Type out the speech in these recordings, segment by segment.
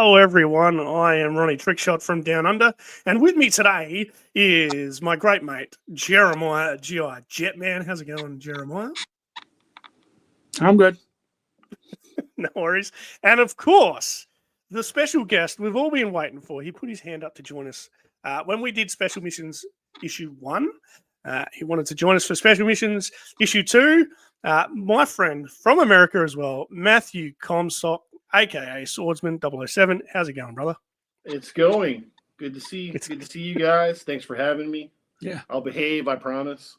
Hello, everyone. I am Ronnie Trickshot from Down Under, and with me today is my great mate, Jeremiah GI Jetman. How's it going, Jeremiah? I'm good. No worries. And of course, the special guest we've all been waiting for. He put his hand up to join us when we did Special Missions Issue 1. He wanted to join us for Special Missions Issue 2. My friend from America as well, Matthew Comstock, aka Swordsman007. How's it going, brother? It's going. Good to see. Good to see you guys. Thanks for having me. Yeah. I'll behave, I promise.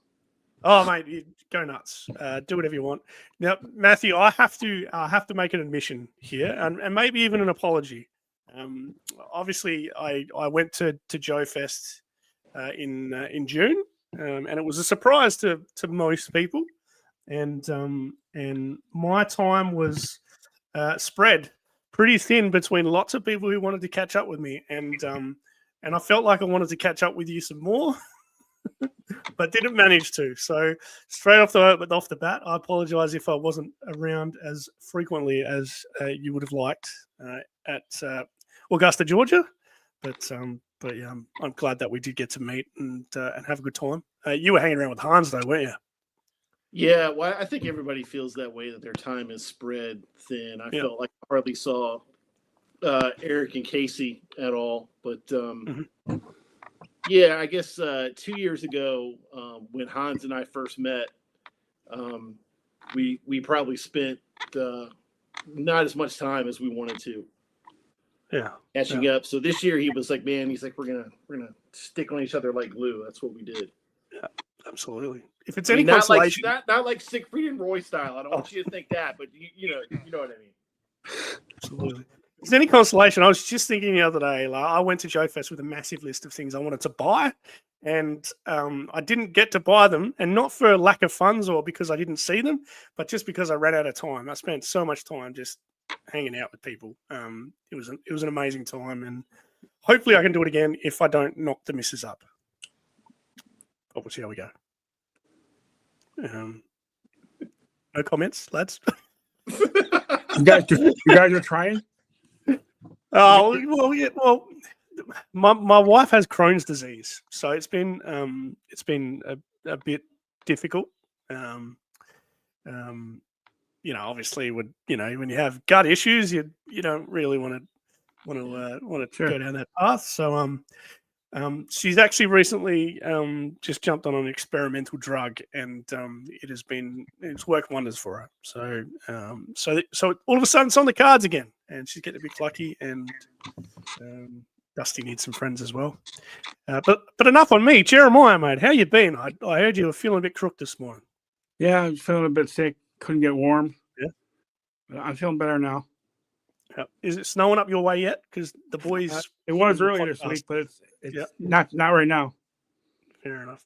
Oh, mate, you go nuts. Do whatever you want. Now, Matthew, I have to make an admission here, and maybe even an apology. Obviously, I went to Joe Fest in June, and it was a surprise to most people, and my time was spread pretty thin between lots of people who wanted to catch up with me, and I felt like I wanted to catch up with you some more. But didn't manage to. So straight off the bat, I apologize if I wasn't around as frequently as you would have liked at Augusta, Georgia. But yeah, I'm glad that we did get to meet and have a good time. You were hanging around with Hans though, weren't you? Yeah, well, I think everybody feels that way, that their time is spread thin. I felt like I hardly saw Eric and Casey at all, but yeah, I guess 2 years ago, when Hans and I first met, we probably spent not as much time as we wanted to. Yeah, catching up. So this year he was like, man, he's like, we're gonna stick on each other like glue. That's what we did. Yeah, absolutely. If it's any consolation, not like Siegfried and Roy style. I don't want you to think that, but you know what I mean. Absolutely. If it's any consolation, I was just thinking the other day, like, I went to Joe Fest with a massive list of things I wanted to buy, and I didn't get to buy them, and not for lack of funds or because I didn't see them, but just because I ran out of time. I spent so much time just hanging out with people. It was an amazing time, and hopefully I can do it again if I don't knock the missus up. But we'll see how we go. No comments, lads. You guys are trying? Oh, well, yeah. Well, my wife has Crohn's disease, so it's been a bit difficult. Obviously, when you have gut issues, you don't really want to go down that path. So she's actually recently just jumped on an experimental drug, and it's worked wonders for her. So all of a sudden it's on the cards again, and she's getting a bit clucky, and Dusty needs some friends as well. But enough on me. Jeremiah, mate, how you been? I heard you were feeling a bit crook this morning. Yeah, I was feeling a bit sick. Couldn't get warm. Yeah, but I'm feeling better now. Is it snowing up your way yet? Because the boys, it was earlier this week, but it's not right now. Fair enough.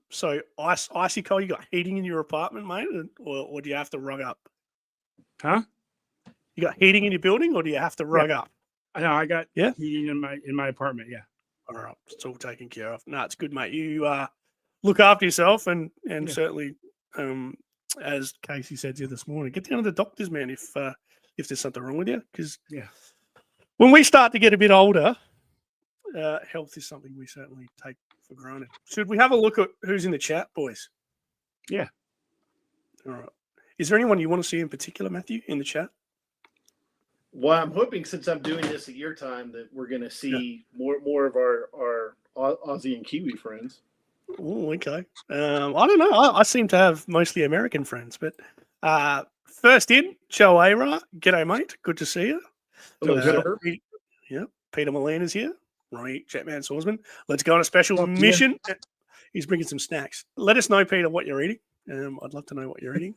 So icy cold. You got heating in your apartment, mate, or do you have to rug up? Huh? You got heating in your building, or do you have to rug up? No, I got heating in my apartment. Yeah. All right, it's all taken care of. No, it's good, mate. You look after yourself, and certainly, as Casey said to you this morning, get down to the doctors, man. If there's something wrong with you, because when we start to get a bit older, health is something we certainly take for granted. Should we have a look at who's in the chat, boys? Yeah. All right. Is there anyone you want to see in particular, Matthew, in the chat? Well, I'm hoping, since I'm doing this at your time, that we're going to see more of our Aussie and Kiwi friends. Oh, okay. I don't know. I seem to have mostly American friends, but first in, Joe Ara. G'day, mate. Good to see you. Hello, Peter Moline is here. Ronnie Jetman and Swordsman. Let's go on a special mission. He's bringing some snacks. Let us know, Peter, what you're eating. I'd love to know what you're eating.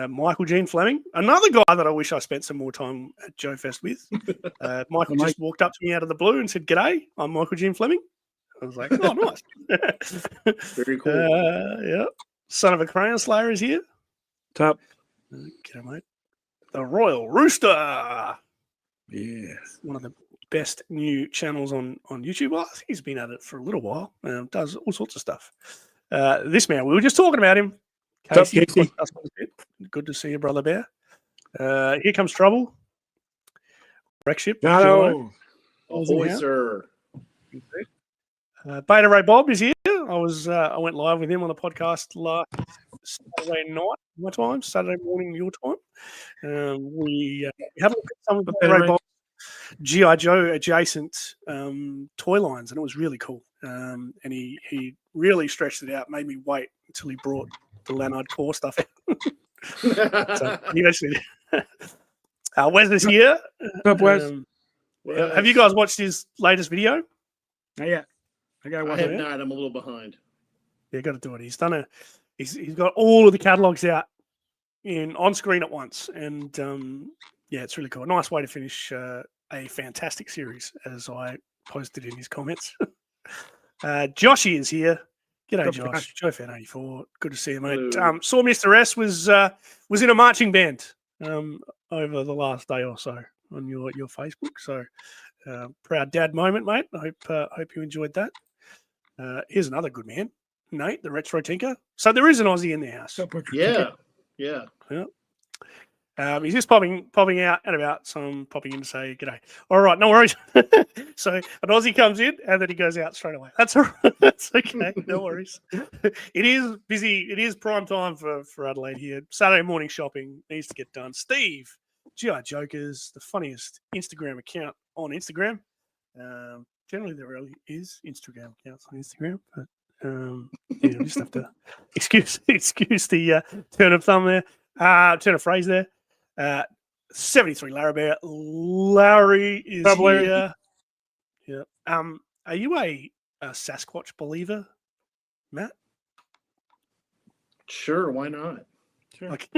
Michael Gene Fleming, another guy that I wish I spent some more time at Joe Fest with. Michael just walked up to me out of the blue and said, "G'day, I'm Michael Gene Fleming." I was like, "Oh, nice." Very cool. Yeah. Son of a Crayon Slayer is here. Top. G'day, mate. The Royal Rooster. Yes. One of the best new channels on YouTube. Well, I think he's been at it for a little while. Does all sorts of stuff. This man, we were just talking about him. Casey. Good to see you, brother bear. Here Comes Trouble. Wreck Ship. Hello. Ahoy, sir. Beta Ray Bob is here. I went live with him on the podcast last Saturday night, my time, Saturday morning, your time. We had a look at some of Ray Bob's GI Joe adjacent toy lines, and it was really cool. And he really stretched it out, made me wait until he brought the Leonard Core stuff out. So he actually Wes is here. What's up, Wes? Have you guys watched his latest video? Not yet. I have not. I'm a little behind. Yeah, got to do it. He's got all of the catalogs out on screen at once, and it's really cool. Nice way to finish a fantastic series, as I posted in his comments. Joshy is here. G'day, Josh. Joe Fan 84. Good to see you, mate. Saw Mr. S was in a marching band over the last day or so on your Facebook. So proud dad moment, mate. I hope you enjoyed that. Here's another good man, Nate, the Retro Tinker. So there is an Aussie in the house. Yeah. He's just popping out and about, so I'm popping in to say g'day. All right, no worries. So an Aussie comes in and then he goes out straight away. That's all right. That's okay. No worries. It is busy. It is prime time for Adelaide here. Saturday morning shopping needs to get done. Steve, GI Jokers, the funniest Instagram account on Instagram. Generally, there really is Instagram accounts on Instagram, but you just have to excuse the turn of thumb there, turn of phrase there. 73 Larry Larry is here. Yeah. Are you a Sasquatch believer, Matt? Sure, why not? Sure. Okay.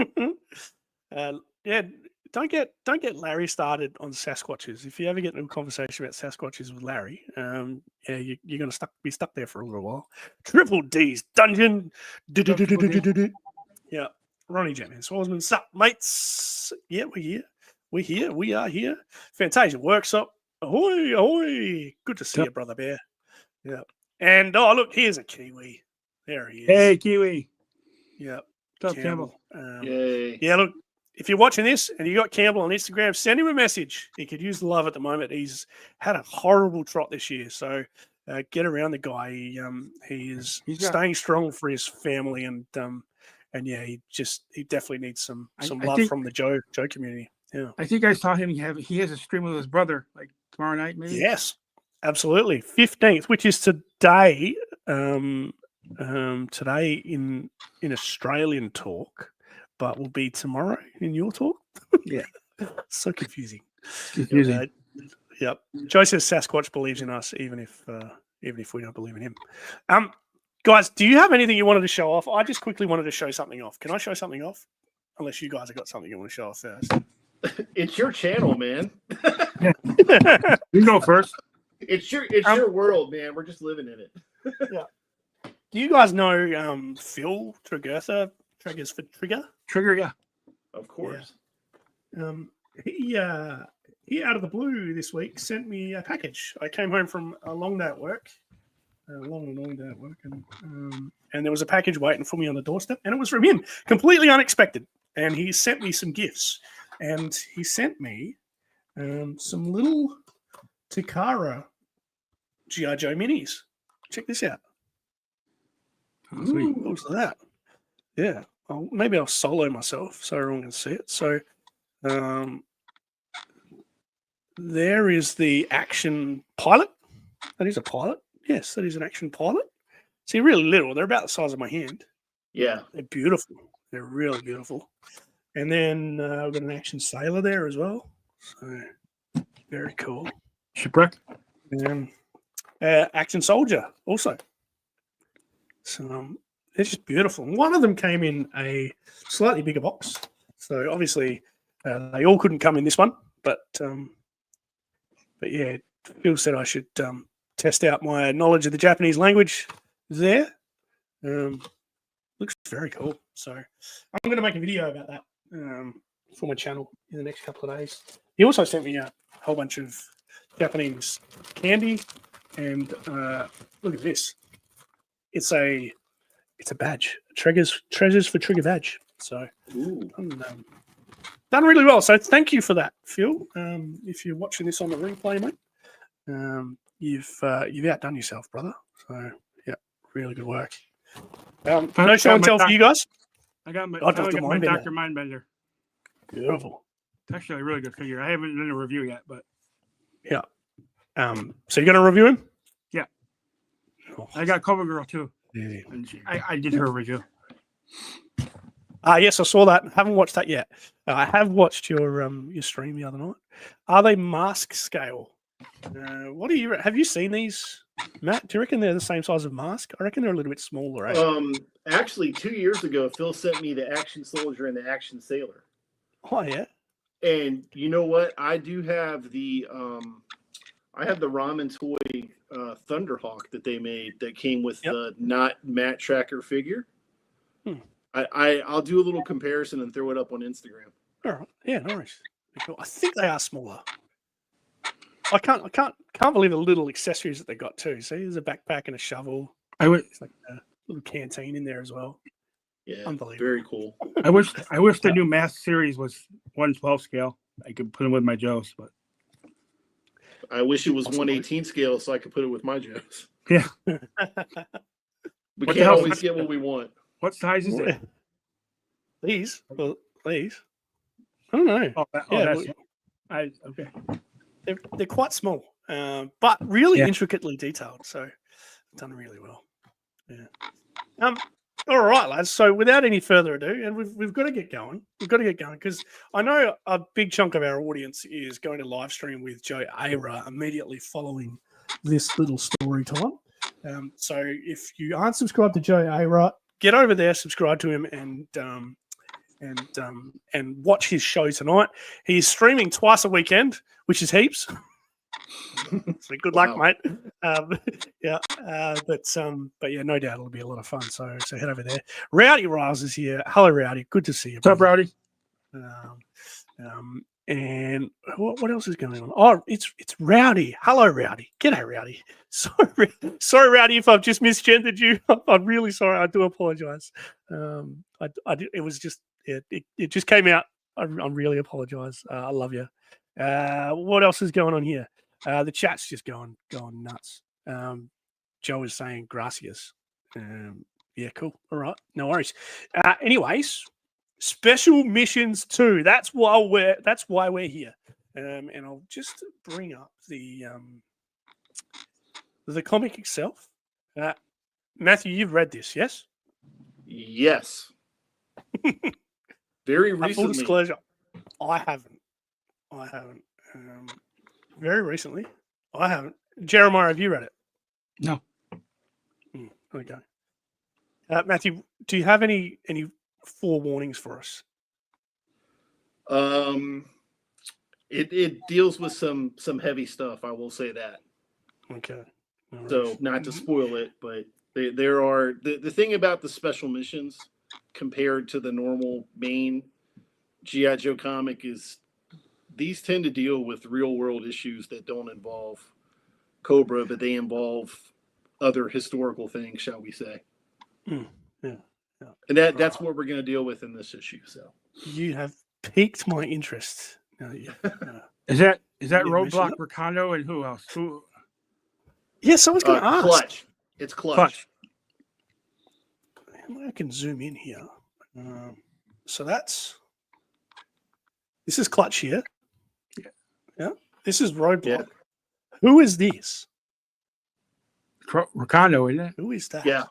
Don't get Larry started on Sasquatches. If you ever get into a conversation about Sasquatches with Larry, you're going to be stuck there for a little while. Triple D's Dungeon. Yeah. Ronnie Jetman and Swordsman. Sup, mates? Yeah, we're here. We are here. Fantasia Workshop. Ahoy, ahoy. Good to see you, Brother Bear. Yeah. And, look, here's a Kiwi. There he is. Hey, Kiwi. Yeah. What's up, Campbell? Yay. Yeah, look, if you're watching this and you got Campbell on Instagram, send him a message. He could use the love at the moment. He's had a horrible trot this year, so get around the guy. He is staying strong for his family, and he definitely needs some love from the Joe community. Yeah, I think I saw him. He has a stream with his brother, like tomorrow night, maybe. Yes, absolutely. 15th, which is today. Today in Australian talk, but will be tomorrow in your talk. Yeah. So confusing. Confusing. Yep. Joe says Sasquatch believes in us, even if we don't believe in him. Guys, do you have anything you wanted to show off? I just quickly wanted to show something off. Can I show something off? Unless you guys have got something you want to show off first. It's your channel, man. You go first. It's your world, man. We're just living in it. Yeah. Do you guys know Phil Triggertha? Triggers for Trigger? Trigger, yeah. Of course. Yeah. He out of the blue this week sent me a package. I came home from a long day at work. Long day at work. And there was a package waiting for me on the doorstep. And it was from him. Completely unexpected. And he sent me some gifts. And he sent me some little Takara GI Joe minis. Check this out. Oh, sweet. What was that? Yeah. Maybe I'll solo myself so everyone can see it. So there is the action pilot. That is a pilot. Yes, that is an action pilot. See, really little. They're about the size of my hand. Yeah. They're beautiful. They're really beautiful. And then I've got an action sailor there as well. So very cool. Shipwreck. And action soldier also. So it's just beautiful. One of them came in a slightly bigger box. So obviously they all couldn't come in this one. But yeah, Phil said I should test out my knowledge of the Japanese language there. Looks very cool. So I'm going to make a video about that for my channel in the next couple of days. He also sent me a whole bunch of Japanese candy. And look at this. It's a badge. Treasures for Trigger badge. So done really well. So thank you for that, Phil. If you're watching this on the replay, mate, you've outdone yourself, brother. So yeah, really good work. No show and tell for you guys. I got my Dr. Dr. Mindbender. Beautiful. It's actually a really good figure. I haven't done a review yet, but yeah. So you're gonna review him? Yeah. Oh. I got Cover Girl too. Yeah. And I did her review. Yes, I saw that. Haven't watched that yet. I have watched your stream the other night. Are they mask scale? What do you have you seen these, Matt? Do you reckon they're the same size of mask? I reckon they're a little bit smaller. Actually, 2 years ago, Phil sent me the Action Soldier and the Action Sailor. Oh yeah. And you know what? I do have the I have the Ramen Toy Thunderhawk that they made that came with the not Matt Tracker figure. I'll do a little comparison and throw it up on Instagram. All right. Yeah, nice. Cool. I think they are smaller. I can't believe the little accessories that they got too. See, there's a backpack and a shovel. It's like a little canteen in there as well. Yeah, unbelievable. Very cool. I wish the new Mask series was 1/12 scale. I could put them with my Joes, but I wish it was 1/18 scale so I could put it with my Joes. Yeah. We can't always get what we want. What size is it? These? Well, these? I don't know. Okay. They're quite small, but really intricately detailed. So done really well. Yeah. All right, lads. So without any further ado, and we've got to get going. We've got to get going because I know a big chunk of our audience is going to live stream with Joe Ara immediately following this little story time. So if you aren't subscribed to Joe Ara, get over there, subscribe to him, and watch his show tonight. He's streaming twice a weekend, which is heaps. So good luck, mate. But yeah, no doubt it'll be a lot of fun. So head over there. Rowdy Riles is here. Hello, Rowdy. Good to see you. What's up, Rowdy? And what else is going on? Oh, it's Rowdy. Hello, Rowdy. G'day, Rowdy. Sorry, Rowdy, if I've just misgendered you. I'm really sorry. I do apologize. It was just it just came out. I really apologize. I love you. What else is going on here? The chat's just going nuts. Joe is saying gracias. Yeah, cool. All right, no worries. Anyways, Special Missions 2. That's why we're here. And I'll just bring up the comic itself. Matthew, you've read this, yes? Yes. Very recently. Full disclosure, I haven't. Very recently, I haven't. Jeremiah, have you read it? No. Okay. Matthew, do you have any forewarnings for us? It deals with some heavy stuff. I will say that. Okay. So not to spoil it, but there are the thing about the special missions compared to the normal main GI Joe comic is these tend to deal with real world issues that don't involve Cobra, but they involve other historical things, shall we say? Yeah. And that's what we're going to deal with in this issue. So you have piqued my interest. Is that Roadblock, Ricardo, and who else? Yes, I was going to ask. Clutch. It's Clutch. I can zoom in here. So this is Clutch here. Yeah. This is Roadblock. Yeah. Who is this? Ricardo, isn't it? Who is that? Yeah.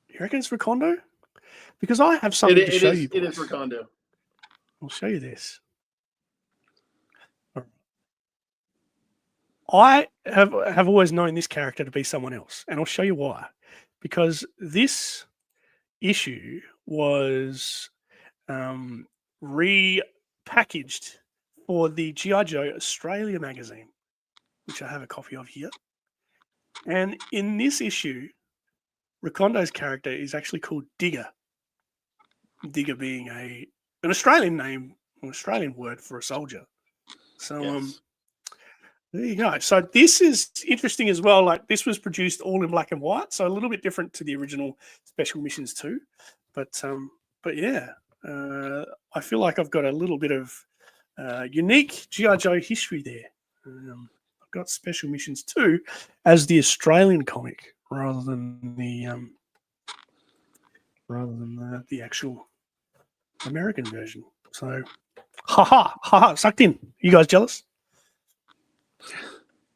You reckon it's Ricardo? Because I have something to show you. It is Ricardo. I'll show you this. I have always known this character to be someone else, and I'll show you why. Because this issue was repackaged for the GI Joe Australia magazine, which I have a copy of here. And in this issue, Ricondo's character is actually called Digger. Digger being an Australian name, an Australian word for a soldier. So yes. There you go. So this is interesting as well. Like this was produced all in black and white, so a little bit different to the original Special Missions 2. But yeah, I feel like I've got a little bit of unique GI Joe history there. I've got Special Missions 2 as the Australian comic rather than the actual American version. So, haha, sucked in. You guys jealous?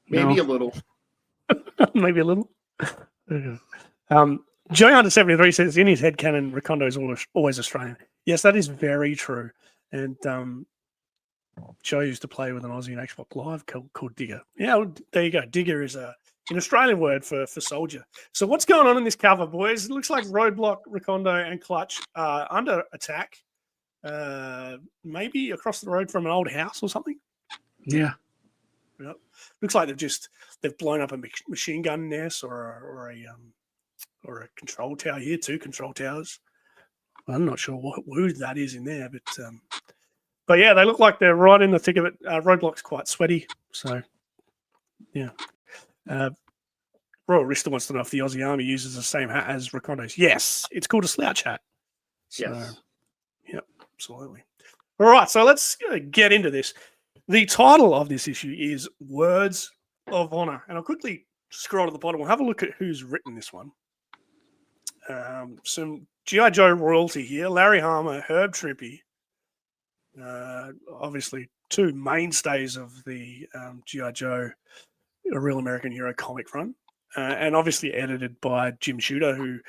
Maybe No. a little. Maybe a little. Joey Hunter 73 says in his head canon, Recondo is always Australian. Yes, that is very true. And Joe used to play with an Aussie in Xbox Live called Digger. Yeah, well, there you go. Digger is an Australian word for soldier. So what's going on in this cover, boys? It looks like Roadblock, Recondo, and Clutch are under attack. Maybe across the road from an old house or something. Yeah. Yep. Looks like they've blown up a machine gun nest or a control tower here. 2 control towers. I'm not sure who that is in there, but yeah, they look like they're right in the thick of it. Roadblock's quite sweaty, so yeah. Royal Rista wants to know if the Aussie Army uses the same hat as Recondo's. Yes, it's called a slouch hat. So, Yes. Yep, absolutely. All right, so let's get into this. The title of this issue is Words of Honor, and I'll quickly scroll to the bottom. We'll have a look at who's written this one. Some G.I. Joe royalty here. Larry Hama, Herb Trimpe. Obviously, 2 mainstays of the G.I. Joe, A Real American Hero comic run. And obviously edited by Jim Shooter, who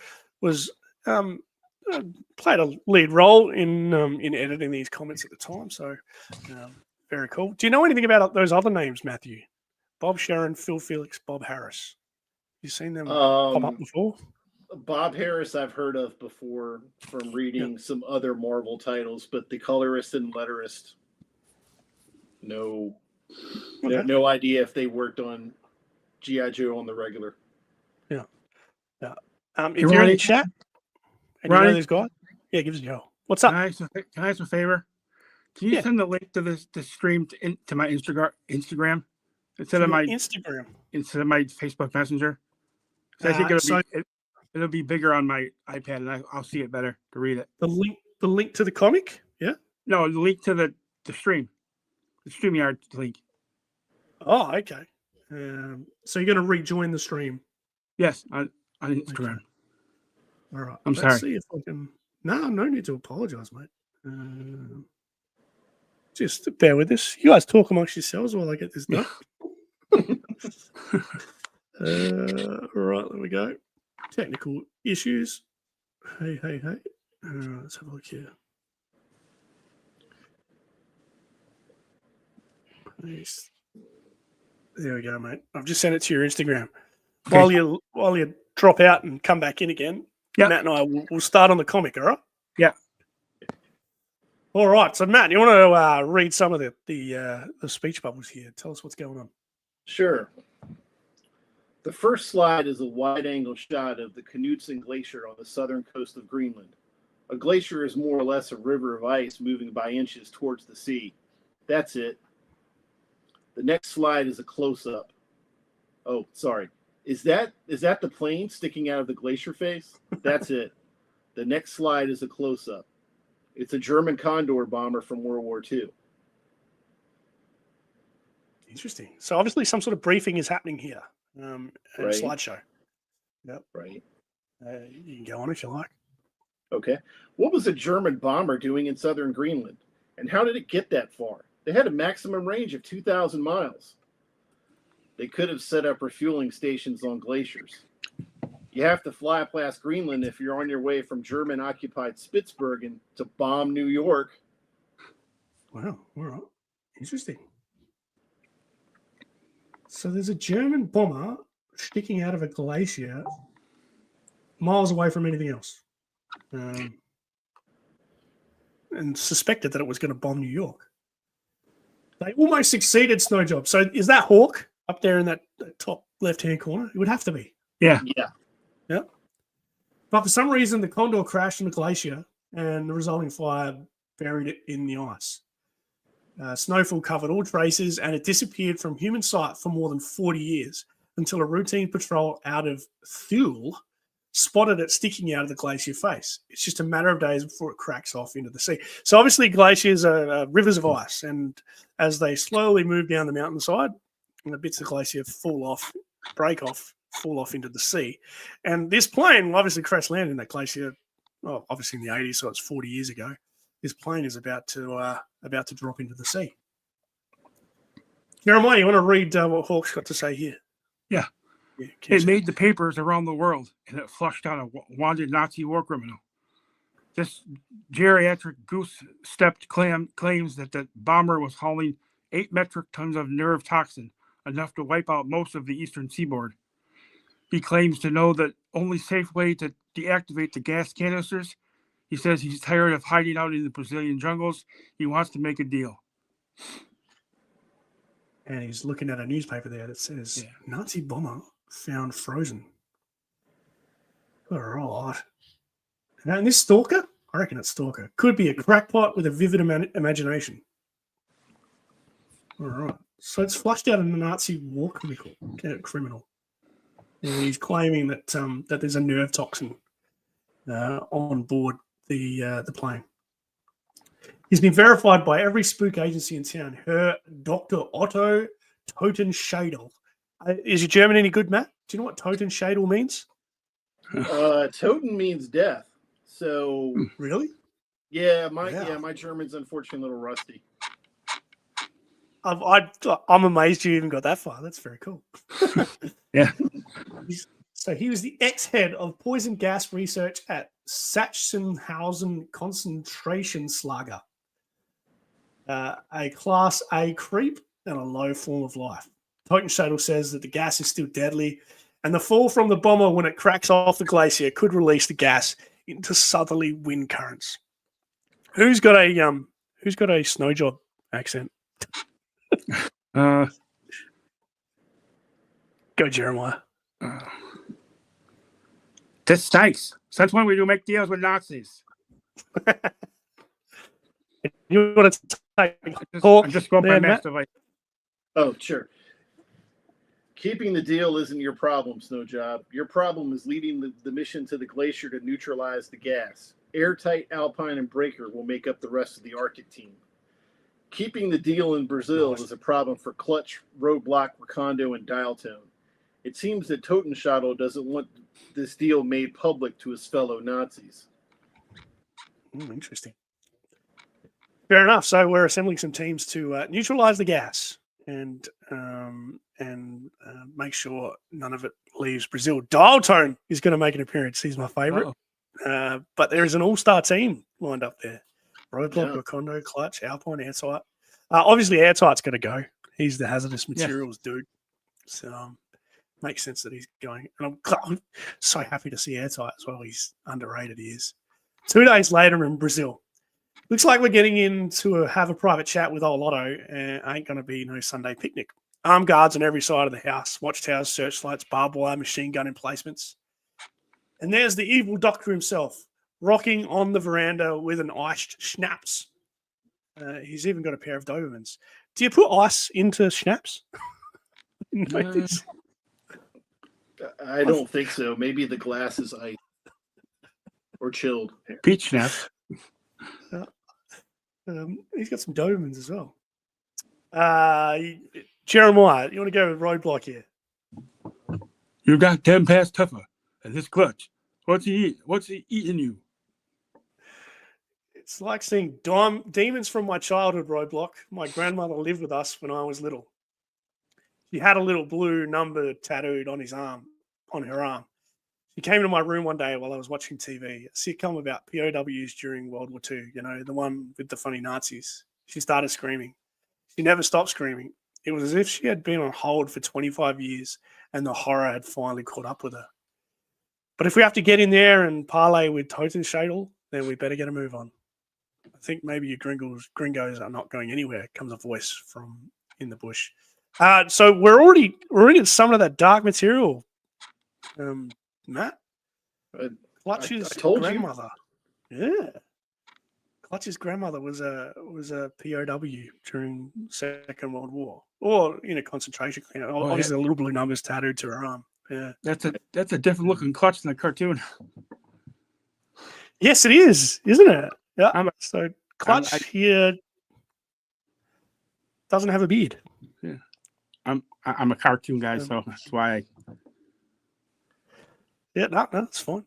was played a lead role in editing these comics at the time. So, very cool. Do you know anything about those other names, Matthew? Bob Sharon, Phil Felix, Bob Harris. You seen them pop up before? Bob Harris I've heard of before from reading some other Marvel titles, but the colorist and letterist, no idea if they worked on G.I. Joe on the regular. Yeah. If you're in the chat and you know these guys, yeah, give us a yell. What's up? Can I ask a favor? Can you send the link to this stream to my Instagram instead of my Instagram instead of my Facebook Messenger? So I think it'll be bigger on my iPad, and I'll see it better to read it. The link to the comic? Yeah. No, the link to the stream, the StreamYard link. Oh, okay. So you're going to rejoin the stream? Yes, on Instagram. Okay. All right. I'm sorry. Let's see if I can. No need to apologize, mate. Just bear with us. You guys talk amongst yourselves while I get this done. All right, there we go. Technical issues. Hey. Let's have a look here. Nice. There we go, mate. I've just sent it to your Instagram. Okay. While you drop out and come back in again, Matt and I will start on the comic, all right? Yeah. All right. So, Matt, you want to read some of the speech bubbles here? Tell us what's going on. Sure. The first slide is a wide-angle shot of the Knudsen Glacier on the southern coast of Greenland. A glacier is more or less a river of ice moving by inches towards the sea. That's it. The next slide is a close-up. Oh, sorry. Is that the plane sticking out of the glacier face? That's it. The next slide is a close-up. It's a German Condor bomber from World War II. Interesting. So obviously some sort of briefing is happening here. Right. A slideshow. Yep. Right. You can go on if you like. Okay. What was a German bomber doing in southern Greenland? And how did it get that far? They had a maximum range of 2,000 miles. They could have set up refueling stations on glaciers. You have to fly past Greenland if you're on your way from German-occupied Spitsbergen to bomb New York. Wow. All right. Interesting. So there's a German bomber sticking out of a glacier miles away from anything else. And suspected that it was going to bomb New York. They almost succeeded, Snowjob. So is that Hawk up there in that top left-hand corner? It would have to be. Yeah. But for some reason, the Condor crashed in the glacier and the resulting fire buried it in the ice. Snowfall covered all traces and it disappeared from human sight for more than 40 years until a routine patrol out of Thule spotted it sticking out of the glacier face. It's just a matter of days before it cracks off into the sea. So obviously glaciers are rivers of ice, and as they slowly move down the mountainside, and the bits of glacier fall off, break off, fall off into the sea. And this plane obviously crash landed in that glacier, well, obviously in the 80s, so it's 40 years ago. This plane is about to drop into the sea. Jeremiah, you want to read what Hawk's got to say here? Yeah. It made the papers around the world, and it flushed out a wanted Nazi war criminal. This geriatric goose-stepped claims that the bomber was hauling 8 metric tons of nerve toxin, enough to wipe out most of the eastern seaboard. He claims to know the only safe way to deactivate the gas canisters. He says he's tired of hiding out in the Brazilian jungles. He wants to make a deal. And he's looking at a newspaper there that says, Nazi bomber found frozen. All right. And this stalker, I reckon it's stalker, could be a crackpot with a vivid imagination. All right. So it's flushed out in the Nazi war criminal. And he's claiming that that there's a nerve toxin on board the plane. He's been verified by every spook agency in town. Dr. Otto Totenschädel. Is your German any good, Matt? Do you know what Totenschädel means? Toten means death. So really? Yeah, my German's unfortunately a little rusty. I'm amazed you even got that far. That's very cool. Yeah. So he was the ex-head of poison gas research at Sachsenhausen Konzentrationslager, a Class A creep and a low form of life. Totenschädel says that the gas is still deadly, and the fall from the bomber when it cracks off the glacier could release the gas into southerly wind currents. Who's got a snow job accent? Go, Jeremiah. This stinks. Since when we do make deals with Nazis? You want to take I'm just going by Matt device. Oh, sure. Keeping the deal isn't your problem, Snowjob. Your problem is leading the mission to the glacier to neutralize the gas. Airtight, Alpine, and Breaker will make up the rest of the Arctic team. Keeping the deal in Brazil is a problem for Clutch, Roadblock, Recondo, and Dialtone. It seems that Totenschädel doesn't want this deal made public to his fellow Nazis. Interesting. Fair enough. So we're assembling some teams to neutralize the gas and make sure none of it leaves Brazil. Dialtone is going to make an appearance. He's my favorite. But there is an all-star team lined up there. Roadblock, Recondo, Clutch, Alpine, Airtight. Obviously, Airtight's got to go. He's the hazardous materials dude. So makes sense that he's going. And I'm so happy to see Airtight as well. He's underrated, he is. 2 days later in Brazil. Looks like we're getting in to have a private chat with old Lotto, and ain't going to be no Sunday picnic. Armed guards on every side of the house, watchtowers, searchlights, barbed wire, machine gun emplacements. And there's the evil doctor himself, rocking on the veranda with an iced schnapps. He's even got a pair of Dobermans. Do you put ice into schnapps? I don't think so. Maybe the glass is ice or chilled. Peach schnapps. He's got some Dobermans as well. Jeremiah, you want to go with Roadblock here? You got 10 past tougher. And this Clutch, what's he eat? What's he eating you? It's like seeing demons from my childhood, Roadblock. My grandmother lived with us when I was little. She had a little blue number tattooed on her arm. She came into my room one day while I was watching TV, a sitcom about POWs during World War II, the one with the funny Nazis. She started screaming. She never stopped screaming. It was as if she had been on hold for 25 years and the horror had finally caught up with her. But if we have to get in there and parlay with Totenschädel, then we better get a move on. I think maybe your gringos are not going anywhere, comes a voice from in the bush. So we're already at some of that dark material. Matt? Clutch's grandmother. Yeah. Clutch's grandmother was a POW during Second World War, or in a concentration camp. Obviously, the little blue numbers tattooed to her arm. Yeah. That's a different looking clutch than the cartoon. Yes, it is, isn't it? Yeah. I'm a- So Clutch here doesn't have a beard. Yeah. I'm a cartoon guy, so that's why. Yeah, no, it's fine.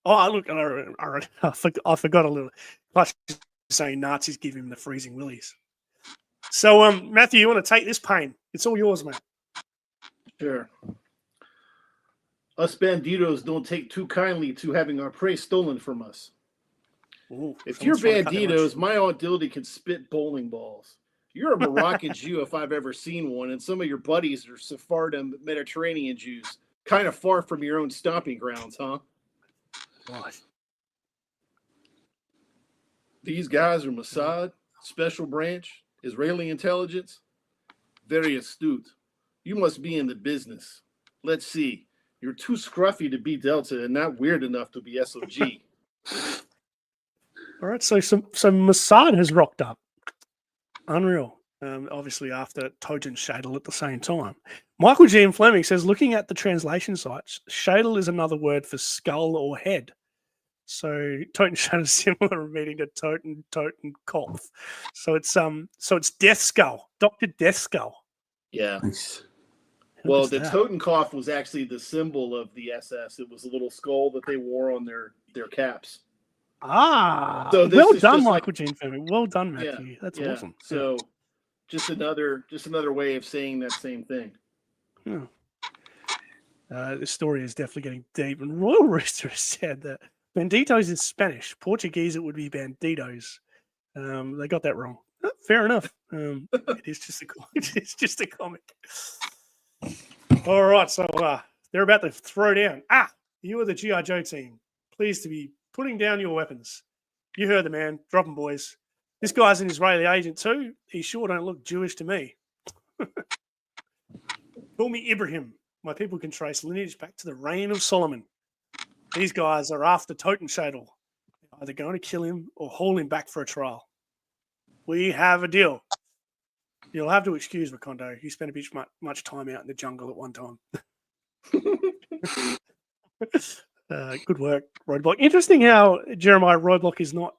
Oh, look, I forgot a little. Clutch is saying Nazis give him the freezing willies. So, Matthew, you want to take this pain? It's all yours, mate. Sure. Us banditos don't take too kindly to having our prey stolen from us. Ooh, If you're banditos, my Aunt Dildy can spit bowling balls. You're a Moroccan Jew if I've ever seen one, and some of your buddies are Sephardim Mediterranean Jews. Kind of far from your own stomping grounds, huh? Right. These guys are Mossad, Special Branch, Israeli intelligence. Very astute. You must be in the business. Let's see. You're too scruffy to be Delta and not weird enough to be SOG. All right, so Mossad has rocked up. Unreal. Obviously after Toten Shadel at the same time. Michael G. Fleming says, looking at the translation sites, Shadel is another word for skull or head. So Toten Shadel is similar meaning to Toten Kopf. So it's Death Skull, Dr. Death Skull. Yeah. Nice. Well, the Totenkopf was actually the symbol of the SS. It was a little skull that they wore on their caps. Ah, so well done, Michael G. Fleming. Well done, Matthew. Yeah, That's awesome. So just another way of saying that same thing. Yeah. This story is definitely getting deep. And Royal Rooster has said that banditos is Spanish. Portuguese, it would be bandidos. They got that wrong. Fair enough. It's just a comic. All right, so they're about to throw down. You are the GI Joe team. Pleased to be putting down your weapons. You heard the man. Drop them, boys. This guy's an Israeli agent too. He sure don't look Jewish to me. Call me Ibrahim. My people can trace lineage back to the reign of Solomon. These guys are after Toten Shadel. They're either going to kill him or haul him back for a trial. We have a deal. You'll have to excuse Macondo. He spent a bit much time out in the jungle at one time. Good work, Roadblock. Interesting how Jeremiah Roadblock is not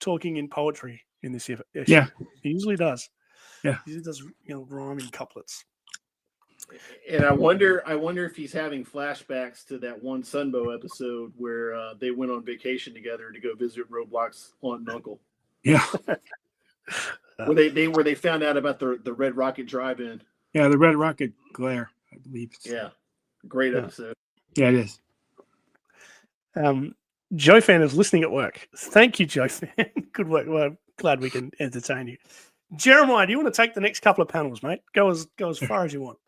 talking in poetry in this issue. Yeah, he usually does. Yeah, he does rhyming couplets. And I wonder if he's having flashbacks to that one Sunbow episode where they went on vacation together to go visit Roadblock's aunt and uncle. Yeah. where they found out about the Red Rocket drive-in. Yeah, the Red Rocket glare, I believe. Yeah, great episode. Yeah, it is. Joe Fan is listening at work. Thank you, Joe Fan. Good work. Well, I'm glad we can entertain you. Jeremiah, do you want to take the next couple of panels, mate? Go as far as you want.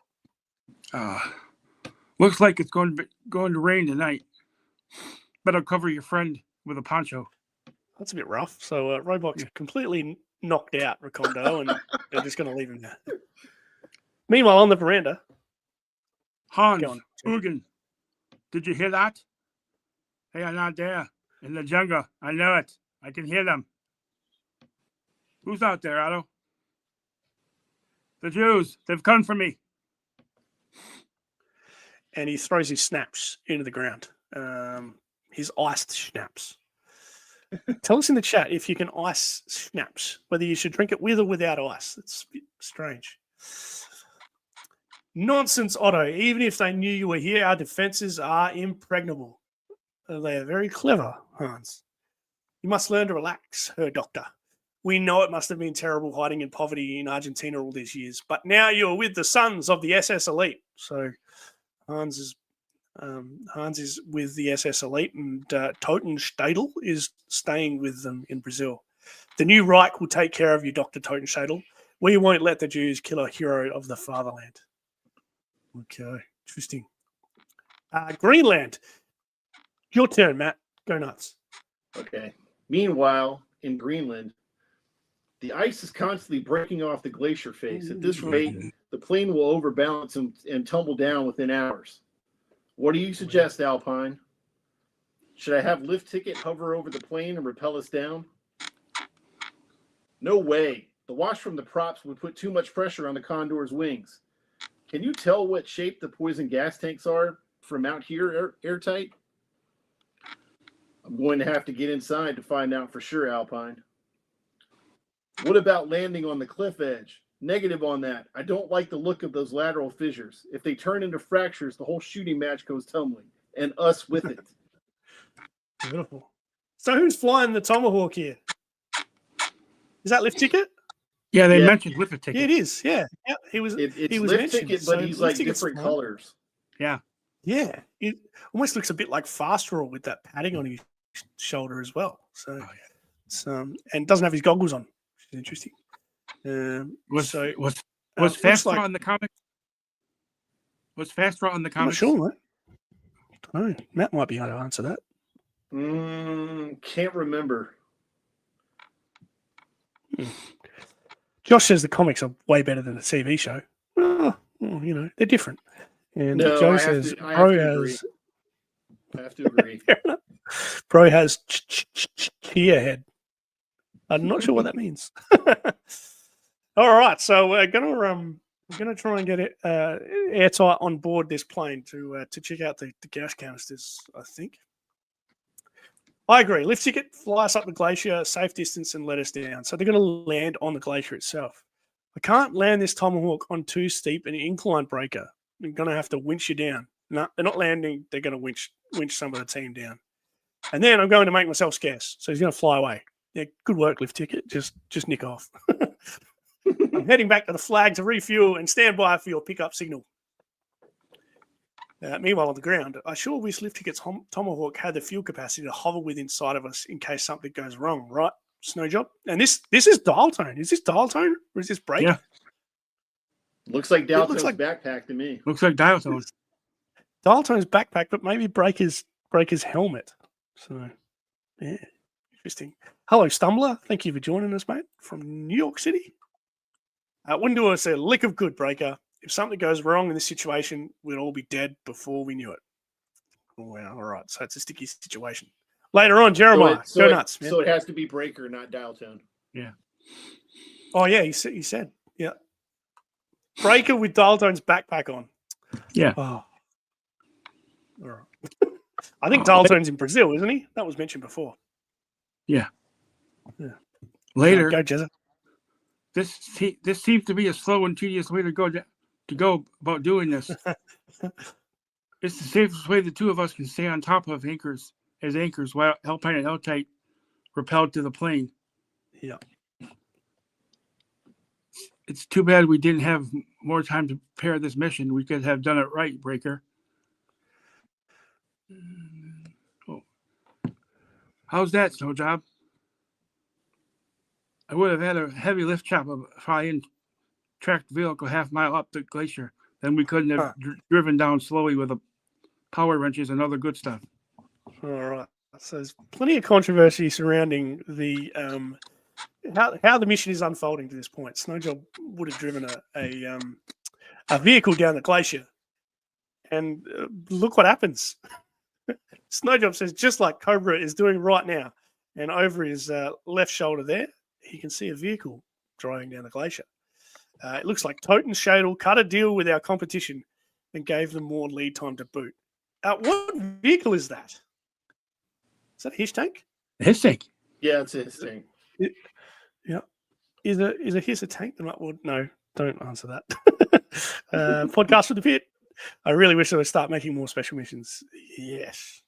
Looks like it's going to rain tonight. Better cover your friend with a poncho. That's a bit rough. So Roadblock's completely knocked out Recondo, and they're just going to leave him there. Meanwhile, on the veranda, Hans, Ugin, did you hear that? They are not there in the jungle. I know it. I can hear them. Who's out there, Otto? The Jews. They've come for me. And he throws his snaps into the ground. His iced snaps. Tell us in the chat if you can ice snaps, whether you should drink it with or without ice. It's a bit strange. Nonsense, Otto. Even if they knew you were here, our defenses are impregnable. They are very clever, Hans. You must learn to relax, Herr Doctor. We know it must have been terrible hiding in poverty in Argentina all these years, but now you're with the sons of the SS elite. So Hans is with the SS elite, and Toten Shadel is staying with them in Brazil. The new Reich will take care of you, Dr. Toten Shadel. We won't let the Jews kill a hero of the fatherland. Okay, interesting. Greenland. Your turn, Matt. Go nuts. Okay. Meanwhile, in Greenland, the ice is constantly breaking off the glacier face. At this rate, the plane will overbalance and tumble down within hours. What do you suggest, Alpine? Should I have lift ticket hover over the plane and rappel us down? No way. The wash from the props would put too much pressure on the Condor's wings. Can you tell what shape the poison gas tanks are from out here airtight? I'm going to have to get inside to find out for sure, Alpine. What about landing on the cliff edge? Negative on that. I don't like the look of those lateral fissures. If they turn into fractures, the whole shooting match goes tumbling, and us with it. Beautiful. So who's flying the Tomahawk here? Is that Lift Ticket? Yeah, they mentioned Lift Ticket. Yeah, it is. Yeah, he was. It's he was Lift mentioned. Ticket, but So he's Lift like Ticket's different flying. colors. Yeah. Yeah, it almost looks a bit like Fast Roll with that padding on his shoulder as well. So, it's, and doesn't have his goggles on, which is interesting. Was Fast Draw in the comics? Was Fast Draw in the comics? I'm not sure, mate. I don't know. Matt might be able to answer that. Can't remember. Josh says the comics are way better than the TV show. Well, you know, they're different. And No, Joe I says have to agree. Bro has chia head. I'm not sure what that means. All right, so we're gonna try and get it airtight on board this plane to check out the gas canisters. I think. I agree. Lift Ticket, fly us up the glacier, safe distance, and let us down. So they're going to land on the glacier itself. I can't land this Tomahawk on too steep an incline breaker. They're going to have to winch you down. No, they're not landing. They're going to winch some of the team down. And then I'm going to make myself scarce. So he's going to fly away. Yeah, good work, Lift Ticket. Just nick off. I'm heading back to the flag to refuel and stand by for your pickup signal. Meanwhile, on the ground, I sure wish Lift Ticket's Tomahawk had the fuel capacity to hover with inside of us in case something goes wrong, right, Snowjob? And this is dial tone. Is this dial tone or is this brake? Yeah. Looks like dial tone's backpack to me. Looks like dial tone. Dial tone's backpack, but maybe breaker's helmet. So, yeah, interesting. Hello, Stumbler. Thank you for joining us, mate, from New York City. Wouldn't do us a lick of good, Breaker. If something goes wrong in this situation, we'd all be dead before we knew it. Oh, wow. All right. So it's a sticky situation. Later on, Jeremiah, go nuts, man. So it has to be breaker, not dial tone. Yeah. Oh, yeah. He said. Yeah. Breaker with dial tone's backpack on. Yeah. Oh. All right. I think dial tone's in Brazil, isn't he? That was mentioned before. Yeah. Yeah. Later. Go, Jezza. This seems to be a slow and tedious way to go about doing this. It's the safest way the two of us can stay on top of anchors while Alpine and L-Tight repelled to the plane. Yeah. It's too bad we didn't have more time to prepare this mission. We could have done it right, Breaker. Oh. How's that, Snowjob? I would have had a heavy lift chop of fly-in tracked vehicle half-mile up the glacier. Then we couldn't have driven down slowly with the power wrenches and other good stuff. All right. So there's plenty of controversy surrounding the how the mission is unfolding to this point. Snowjob would have driven a vehicle down the glacier, and look what happens. Snowjob says, just like Cobra is doing right now, and over his left shoulder there, he can see a vehicle driving down the glacier. It looks like Tote and Shadle cut a deal with our competition and gave them more lead time to boot. What vehicle is that? Is that a Hiss tank? A Hiss tank? Yeah, it's a Hiss tank. Yeah. Is a Hiss a tank? Well, no, don't answer that. Podcast for the pit. I really wish I would start making more special missions. Yes.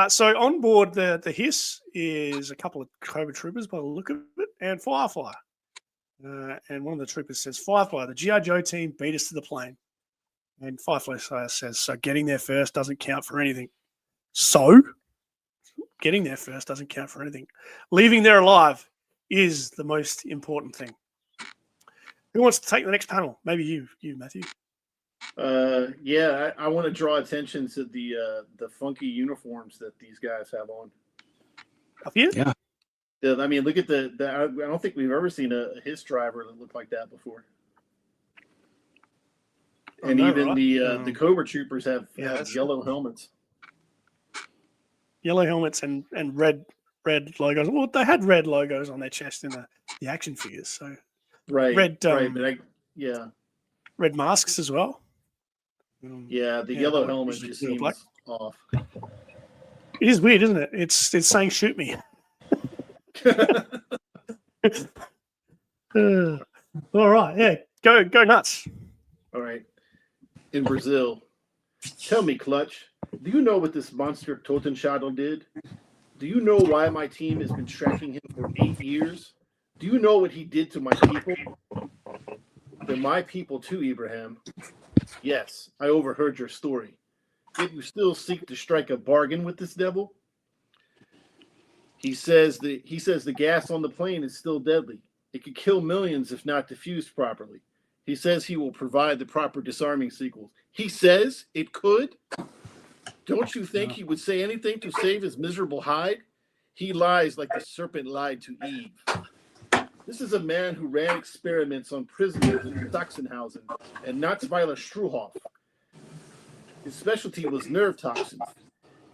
So on board the Hiss is a couple of Cobra troopers by the look of it, and Firefly. And one of the troopers says, Firefly, the GI Joe team beat us to the plane. And Firefly says, so getting there first doesn't count for anything. So getting there first doesn't count for anything. Leaving there alive is the most important thing. Who wants to take the next panel? Maybe you Matthew. Yeah, I want to draw attention to the funky uniforms that these guys have on. Up here? Yeah. I mean, look at the I don't think we've ever seen a Hiss driver that looked like that before. And even right? The Cobra troopers have yellow helmets. Yellow helmets and red logos. Well, they had red logos on their chest in the action figures. So right, red, right, but red masks as well. Yeah, the yellow helmet just seems off. It is weird, isn't it? It's saying shoot me. All right, yeah, go nuts. All right. In Brazil, tell me, Clutch, do you know what this monster Totenschädel did? Do you know why my team has been tracking him for 8 years? Do you know what he did to my people? They're my people too, Ibrahim. Yes, I overheard your story. Yet you still seek to strike a bargain with this devil? He says the gas on the plane is still deadly. It could kill millions if not diffused properly. He says he will provide the proper disarming sequels. He says it could? Don't you think he would say anything to save his miserable hide? He lies like the serpent lied to Eve. This is a man who ran experiments on prisoners in Sachsenhausen and Natzweiler Struhoff. His specialty was nerve toxins.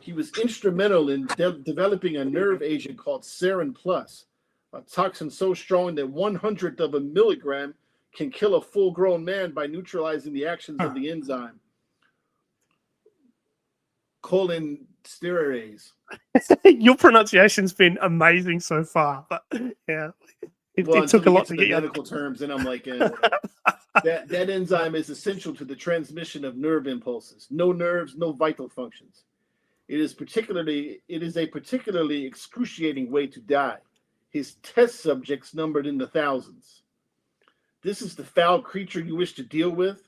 He was instrumental in developing a nerve agent called Sarin Plus, a toxin so strong that 1/100th of a milligram can kill a full-grown man by neutralizing the actions of the enzyme cholinesteerase. Your pronunciation's been amazing so far, but yeah, it took a lot to get medical terms, and I'm like, that enzyme is essential to the transmission of nerve impulses. No nerves, no vital functions. It is a particularly excruciating way to die. His test subjects numbered in the thousands. This is the foul creature you wish to deal with?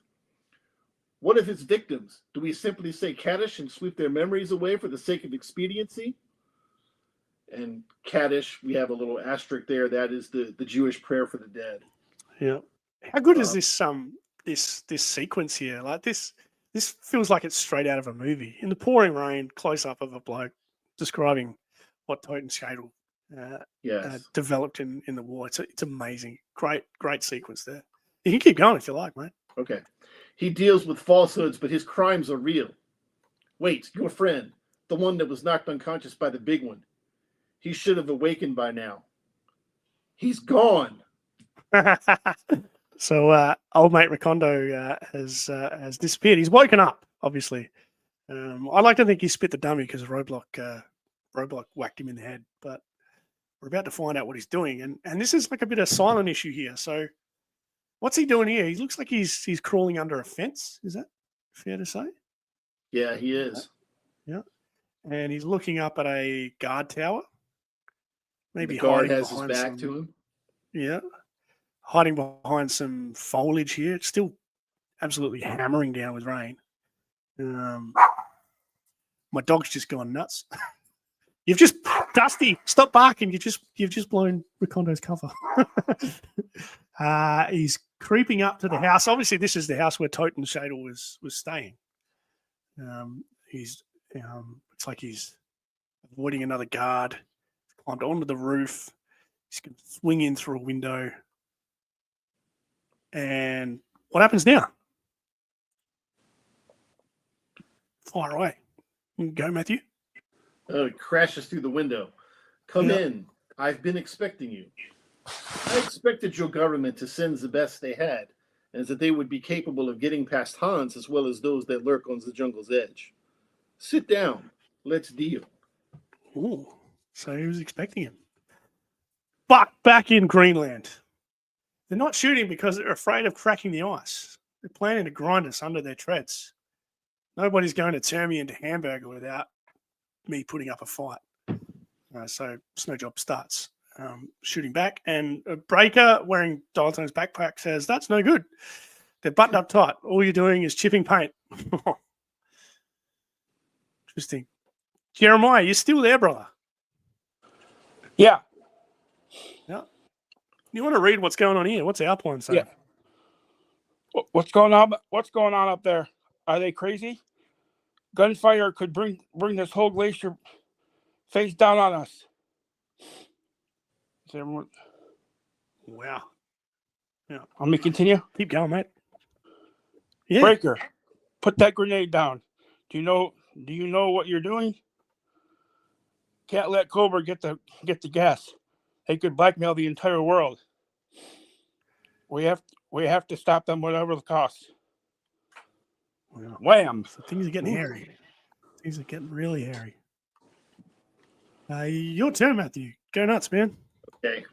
What of his victims? Do we simply say Kaddish and sweep their memories away for the sake of expediency? And Kaddish, we have a little asterisk there. That is the Jewish prayer for the dead. Yeah. How good is this this sequence here? Like this feels like it's straight out of a movie. In the pouring rain, close up of a bloke describing what Totenschädel developed in the war. It's amazing. Great sequence there. You can keep going if you like, mate. Okay. He deals with falsehoods, but his crimes are real. Wait, your friend, the one that was knocked unconscious by the big one. He should have awakened by now. He's gone. So old mate Recondo has disappeared. He's woken up, obviously. I like to think he spit the dummy because Roadblock whacked him in the head. But we're about to find out what he's doing. And this is like a bit of a silent issue here. So what's he doing here? He looks like he's crawling under a fence. Is that fair to say? Yeah, he is. Yeah. And he's looking up at a guard tower. Maybe the guard has his back to him. Yeah. Hiding behind some foliage here. It's still absolutely hammering down with rain. My dog's just gone nuts. You've just Dusty, stop barking. You've just blown Recondo's cover. He's creeping up to the house. Obviously, this is the house where Totenschädel was staying. He's it's like he's avoiding another guard. He's climbed onto the roof. He's going to swing in through a window. And what happens now? Fire away. Go, Matthew. Oh, it crashes through the window. Come in. I've been expecting you. I expected your government to send the best they had, and that they would be capable of getting past Hans as well as those that lurk on the jungle's edge. Sit down. Let's deal. Ooh, so he was expecting him. But back in Greenland, they're not shooting because they're afraid of cracking the ice. They're planning to grind us under their treads. Nobody's going to turn me into hamburger without me putting up a fight. So Snow Job starts shooting back, and a breaker wearing Dialtone's backpack says, "That's no good. They're buttoned up tight. All you're doing is chipping paint." Interesting. Jeremiah, you're still there, brother? Yeah. Yeah. You want to read what's going on here? What's our plan saying? Yeah. What's going on? What's going on up there? Are they crazy? Gunfire could bring this whole glacier face down on us. Is everyone... Wow. Yeah. Let me continue. Keep going, mate. Yeah. Breaker, put that grenade down. Do you know what you're doing? Can't let Cobra get the gas. They could blackmail the entire world. We have We have to stop them whatever the cost. Wow. Wham! So things are getting hairy. Things are getting really hairy. Your turn, Matthew. Go nuts, man. Okay.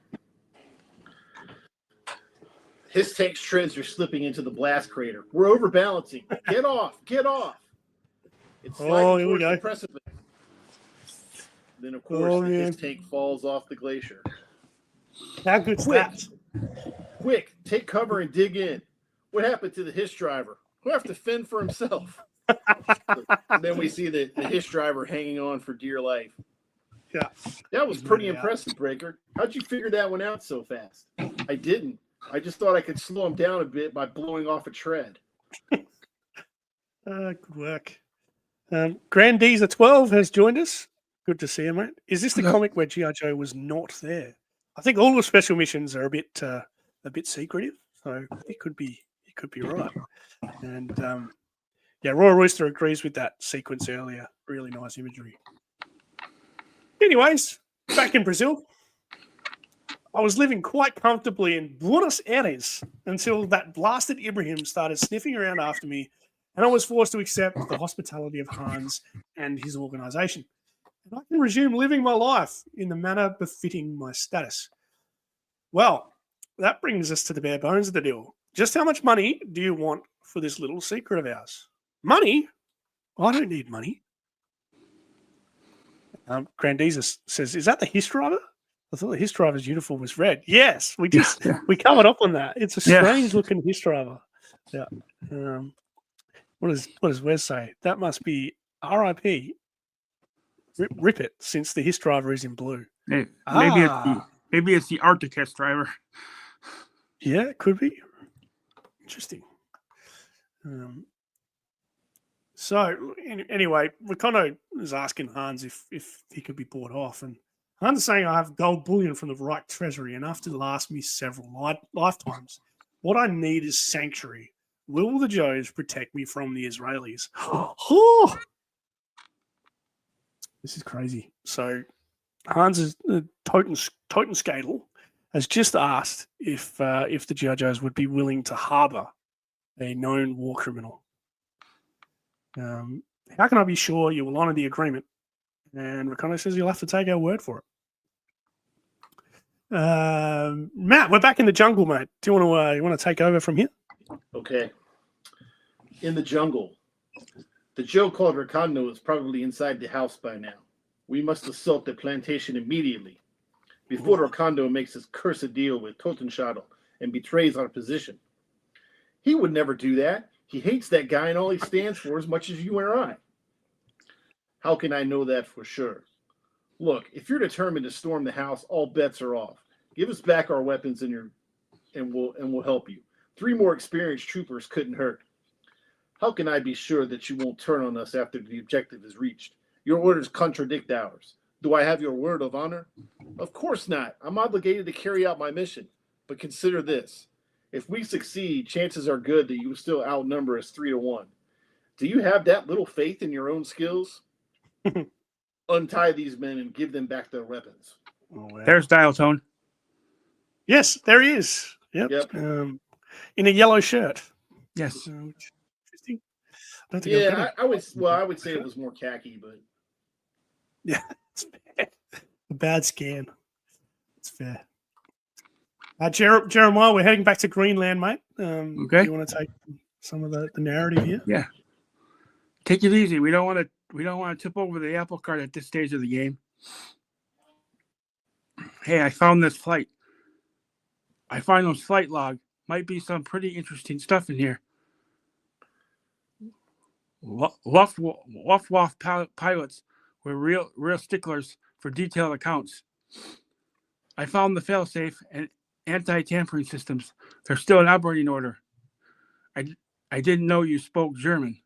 His tank's treads are slipping into the blast crater. We're overbalancing. Get off! Get off! It's sliding here we towards go. the precipice. Then, of course, his tank falls off the glacier. How good's that? Quick, take cover and dig in. What happened to the HISS driver? Who have to fend for himself? And then we see the HISS driver hanging on for dear life. Yeah. That was pretty impressive, Breaker. How'd you figure that one out so fast? I didn't. I just thought I could slow him down a bit by blowing off a tread. Good work. Grand Deezer 12 has joined us. Good to see you, mate. Is this the comic where G.I. Joe was not there? I think all the special missions are a bit secretive, so it could be right. And Royal Rooster agrees with that sequence earlier. Really nice imagery. Anyways, back in Brazil, I was living quite comfortably in Buenos Aires until that blasted Ibrahim started sniffing around after me, and I was forced to accept the hospitality of Hans and his organization. And I can resume living my life in the manner befitting my status. Well, that brings us to the bare bones of the deal. Just how much money do you want for this little secret of ours? Money? I don't need money. Grandiza says, is that the HISS driver? I thought the HISS driver's uniform was red. Yes, we covered up on that. It's a strange looking HISS driver. Yeah. What does Wes say? That must be RIP. Rip it, since the HISS driver is in blue. Maybe it's the Arctic HISS driver. Yeah, it could be. Interesting. So anyway, Ricono is asking Hans if he could be bought off, and Hans is saying, I have gold bullion from the Reich treasury enough to last me several lifetimes. What I need is sanctuary. Will the Joes protect me from the Israelis? Oh! This is crazy. So Hans' Totenskadel has just asked if the GI Joes would be willing to harbour a known war criminal. How can I be sure you will honour the agreement? And Ricono says you'll have to take our word for it. Matt, we're back in the jungle, mate. Do you want to take over from here? Okay. In the jungle, the Joe called Ricono is probably inside the house by now. We must assault the plantation immediately before Ricono makes his cursed deal with Totenschadel and betrays our position. He would never do that. He hates that guy and all he stands for as much as you or I. How can I know that for sure? Look, if you're determined to storm the house, all bets are off. Give us back our weapons and we'll help you. 3 more experienced troopers couldn't hurt. How can I be sure that you won't turn on us after the objective is reached? Your orders contradict ours. Do I have your word of honor? Of course not. I'm obligated to carry out my mission. But consider this. If we succeed, chances are good that you will still outnumber us 3-1. Do you have that little faith in your own skills? Untie these men and give them back their weapons. Oh, wow. There's Dial Tone. Yes, there he is. Yep. In a yellow shirt. Yes. Interesting. I would say it was more khaki, but yeah, it's bad. A bad scan. It's fair. Jeremiah, we're heading back to Greenland, mate. Okay. Do you want to take some of the narrative here? Yeah. Take it easy. We don't want to tip over the apple cart at this stage of the game. Hey, I found this flight. I find those flight log. Might be some pretty interesting stuff in here. Luftwaffe pilots were real sticklers for detailed accounts. I found the failsafe and anti-tampering systems. They're still in operating order. I didn't know you spoke German.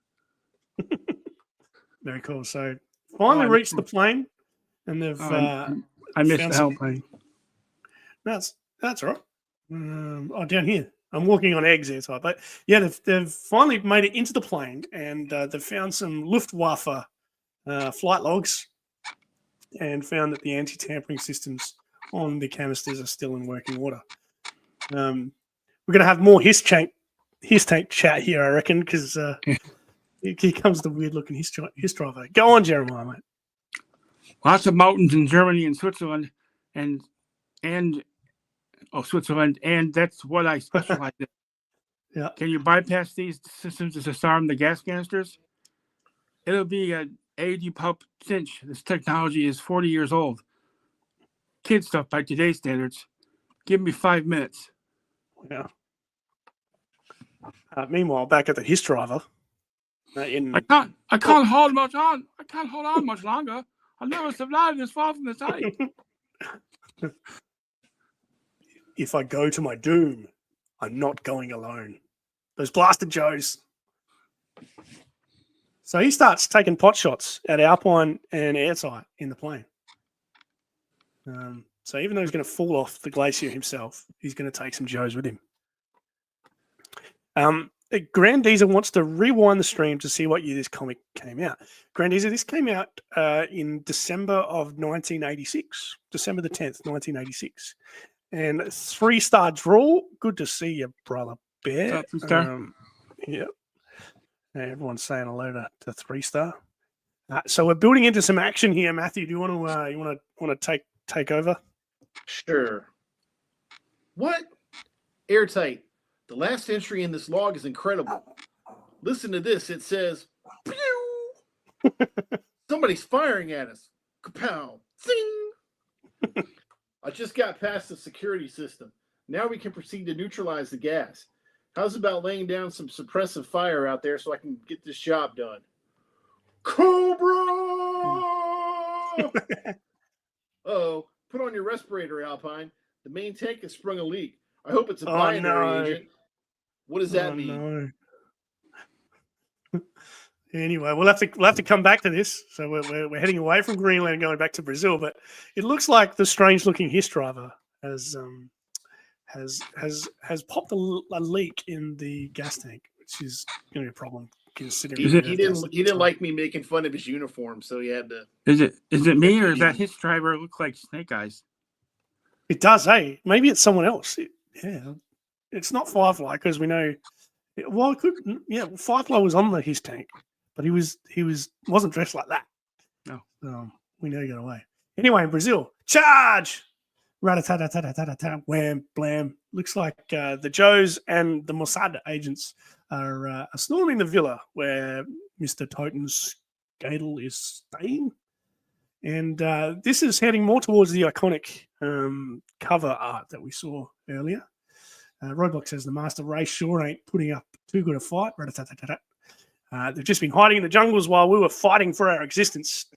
Very cool. So finally reached the plane, and they've. I missed the hell plane. That's all right. Down here. I'm walking on eggs here, but yeah, they've finally made it into the plane, and they've found some Luftwaffe flight logs, and found that the anti-tampering systems on the canisters are still in working order. we're gonna have more his tank chat here, I reckon, because here comes the weird looking his driver. Go on, Jeremiah, mate. Lots of mountains in Germany and Switzerland, and Switzerland, and that's what I specialize in. Yeah. Can you bypass these systems to disarm the gas canisters? It'll be an 80 pulp cinch. This technology is 40 years old. Kid stuff by today's standards. Give me 5 minutes. Yeah. Meanwhile, back at the his driver. I can't hold much on. I can't hold on much longer. I'll never survive this far from the site. If I go to my doom, I'm not going alone. Those blasted Joes. So he starts taking pot shots at Alpine and Airside in the plane. So even though he's going to fall off the glacier himself, he's going to take some Joes with him. Grand Diesel wants to rewind the stream to see what year this comic came out. Grand Diesel, this came out in December of 1986, December the 10th, 1986. And 3-star draw. Good to see you, brother Bear. Yeah. Everyone's saying hello to 3-star. So we're building into some action here, Matthew. Do you want to take over? Sure. What? Airtight. The last entry in this log is incredible. Listen to this. It says, pew! Somebody's firing at us. Kapow! Zing! I just got past the security system. Now we can proceed to neutralize the gas. How's about laying down some suppressive fire out there so I can get this job done? Cobra! Uh-oh. Put on your respirator, Alpine. The main tank has sprung a leak. I hope it's a binary agent. What does that mean? No. Anyway, we'll have to come back to this. So we're heading away from Greenland and going back to Brazil. But it looks like the strange-looking his driver has popped a leak in the gas tank, which is going to be a problem. He didn't like me making fun of his uniform, so he had to. Is it me or does that his driver look like Snake Eyes? It does, hey. Maybe it's someone else. It's not Firefly because we know. Well, it could. Yeah, Firefly was on his tank, but he wasn't dressed like that. No, we know he got away. Anyway, in Brazil, charge! Rat-a-tat-tat-tat-tat-tat, wham, blam. Looks like the Joes and the Mossad agents are storming the villa where Mr. Toten's Gadel is staying. And this is heading more towards the iconic cover art that we saw earlier. Roadblock says the Master Race sure ain't putting up too good a fight. They've just been hiding in the jungles while we were fighting for our existence.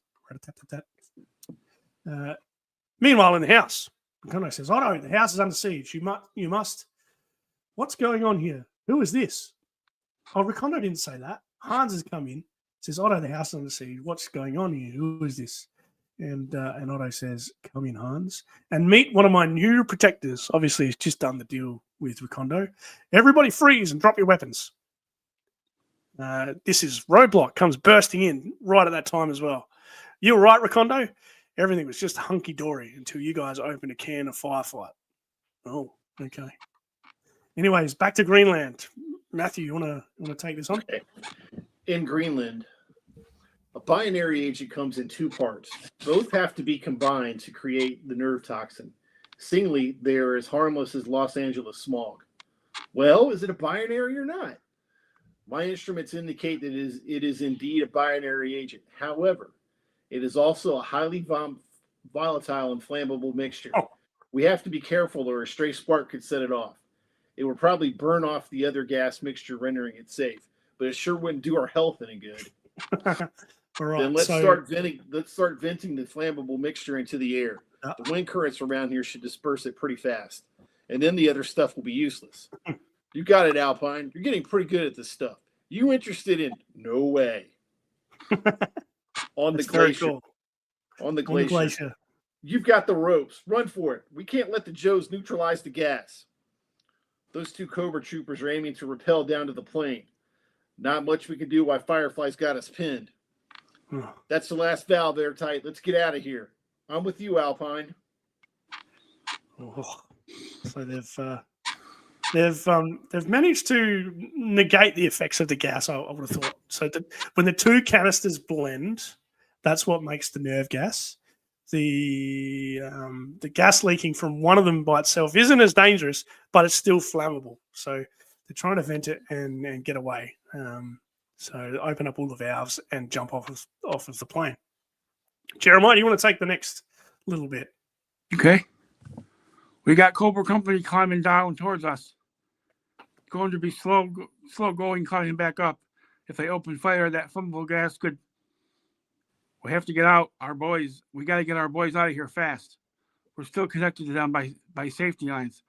Meanwhile, in the house, Kono says, "Oh no, the house is under siege. You must. What's going on here? Who is this?" Oh, Recondo didn't say that. Hans has come in. Says, "Otto, the house is under siege. What's going on here? Who is this?" And Otto says, "Come in, Hans, and meet one of my new protectors." Obviously, he's just done the deal with Recondo. Everybody freeze and drop your weapons. This is Roadblock comes bursting in right at that time as well. You were right, Recondo. Everything was just hunky-dory until you guys opened a can of Firefight. Oh, okay. Anyways, back to Greenland. Matthew, you wanna take this on? Okay. In Greenland, a binary agent comes in two parts. Both have to be combined to create the nerve toxin. Singly, they are as harmless as Los Angeles smog. Well, is it a binary or not? My instruments indicate that it is indeed a binary agent. However, it is also a highly volatile and flammable mixture. Oh. We have to be careful or a stray spark could set it off. It would probably burn off the other gas mixture, rendering it safe, but it sure wouldn't do our health any good. All right, then let's start venting the flammable mixture into the air. The wind currents around here should disperse it pretty fast, and then the other stuff will be useless. You got it, Alpine. You're getting pretty good at this stuff. You interested in? No way. On the glacier. Cool. On the glacier. You've got the ropes. Run for it. We can't let the Joes neutralize the gas. Those two Cobra troopers are aiming to rappel down to the plane. Not much we can do while Firefly's got us pinned. That's the last valve, Airtight. Let's get out of here. I'm with you, Alpine. Oh, so they've They've managed to negate the effects of the gas. I would have thought. So when the two canisters blend, that's what makes the nerve gas. The gas leaking from one of them by itself isn't as dangerous, but it's still flammable. So they're trying to vent it and get away. So open up all the valves and jump off of the plane. Jeremiah, you want to take the next little bit? Okay. We got Cobra Company climbing down towards us. Going to be slow going, climbing back up. If they open fire, that flammable gas could. We have to get out. Our boys. We got to get our boys out of here fast. We're still connected to them by safety lines.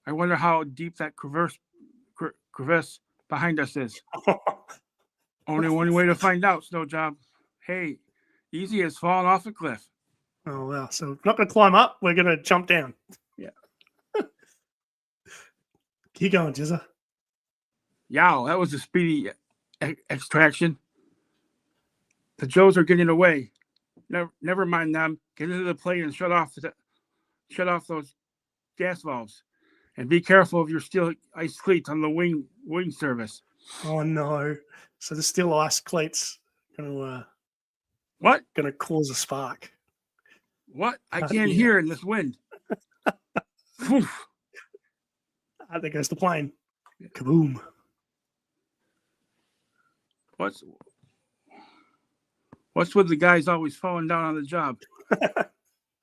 I wonder how deep that crevice behind us is. Only one way to find out, Snowjob. Hey, easy as falling off a cliff. Oh, wow. So we're not going to climb up. We're going to jump down. Yeah. Keep going, Jizza. Yow, that was a speedy extraction. The Joes are getting away. Never mind them. Get into the plane and shut off those gas valves. And be careful of your steel ice cleats on the wing service. Oh no! So the steel ice cleats going to cause a spark. What? I can't hear in this wind. There goes the plane. Kaboom! What's with the guys always falling down on the job?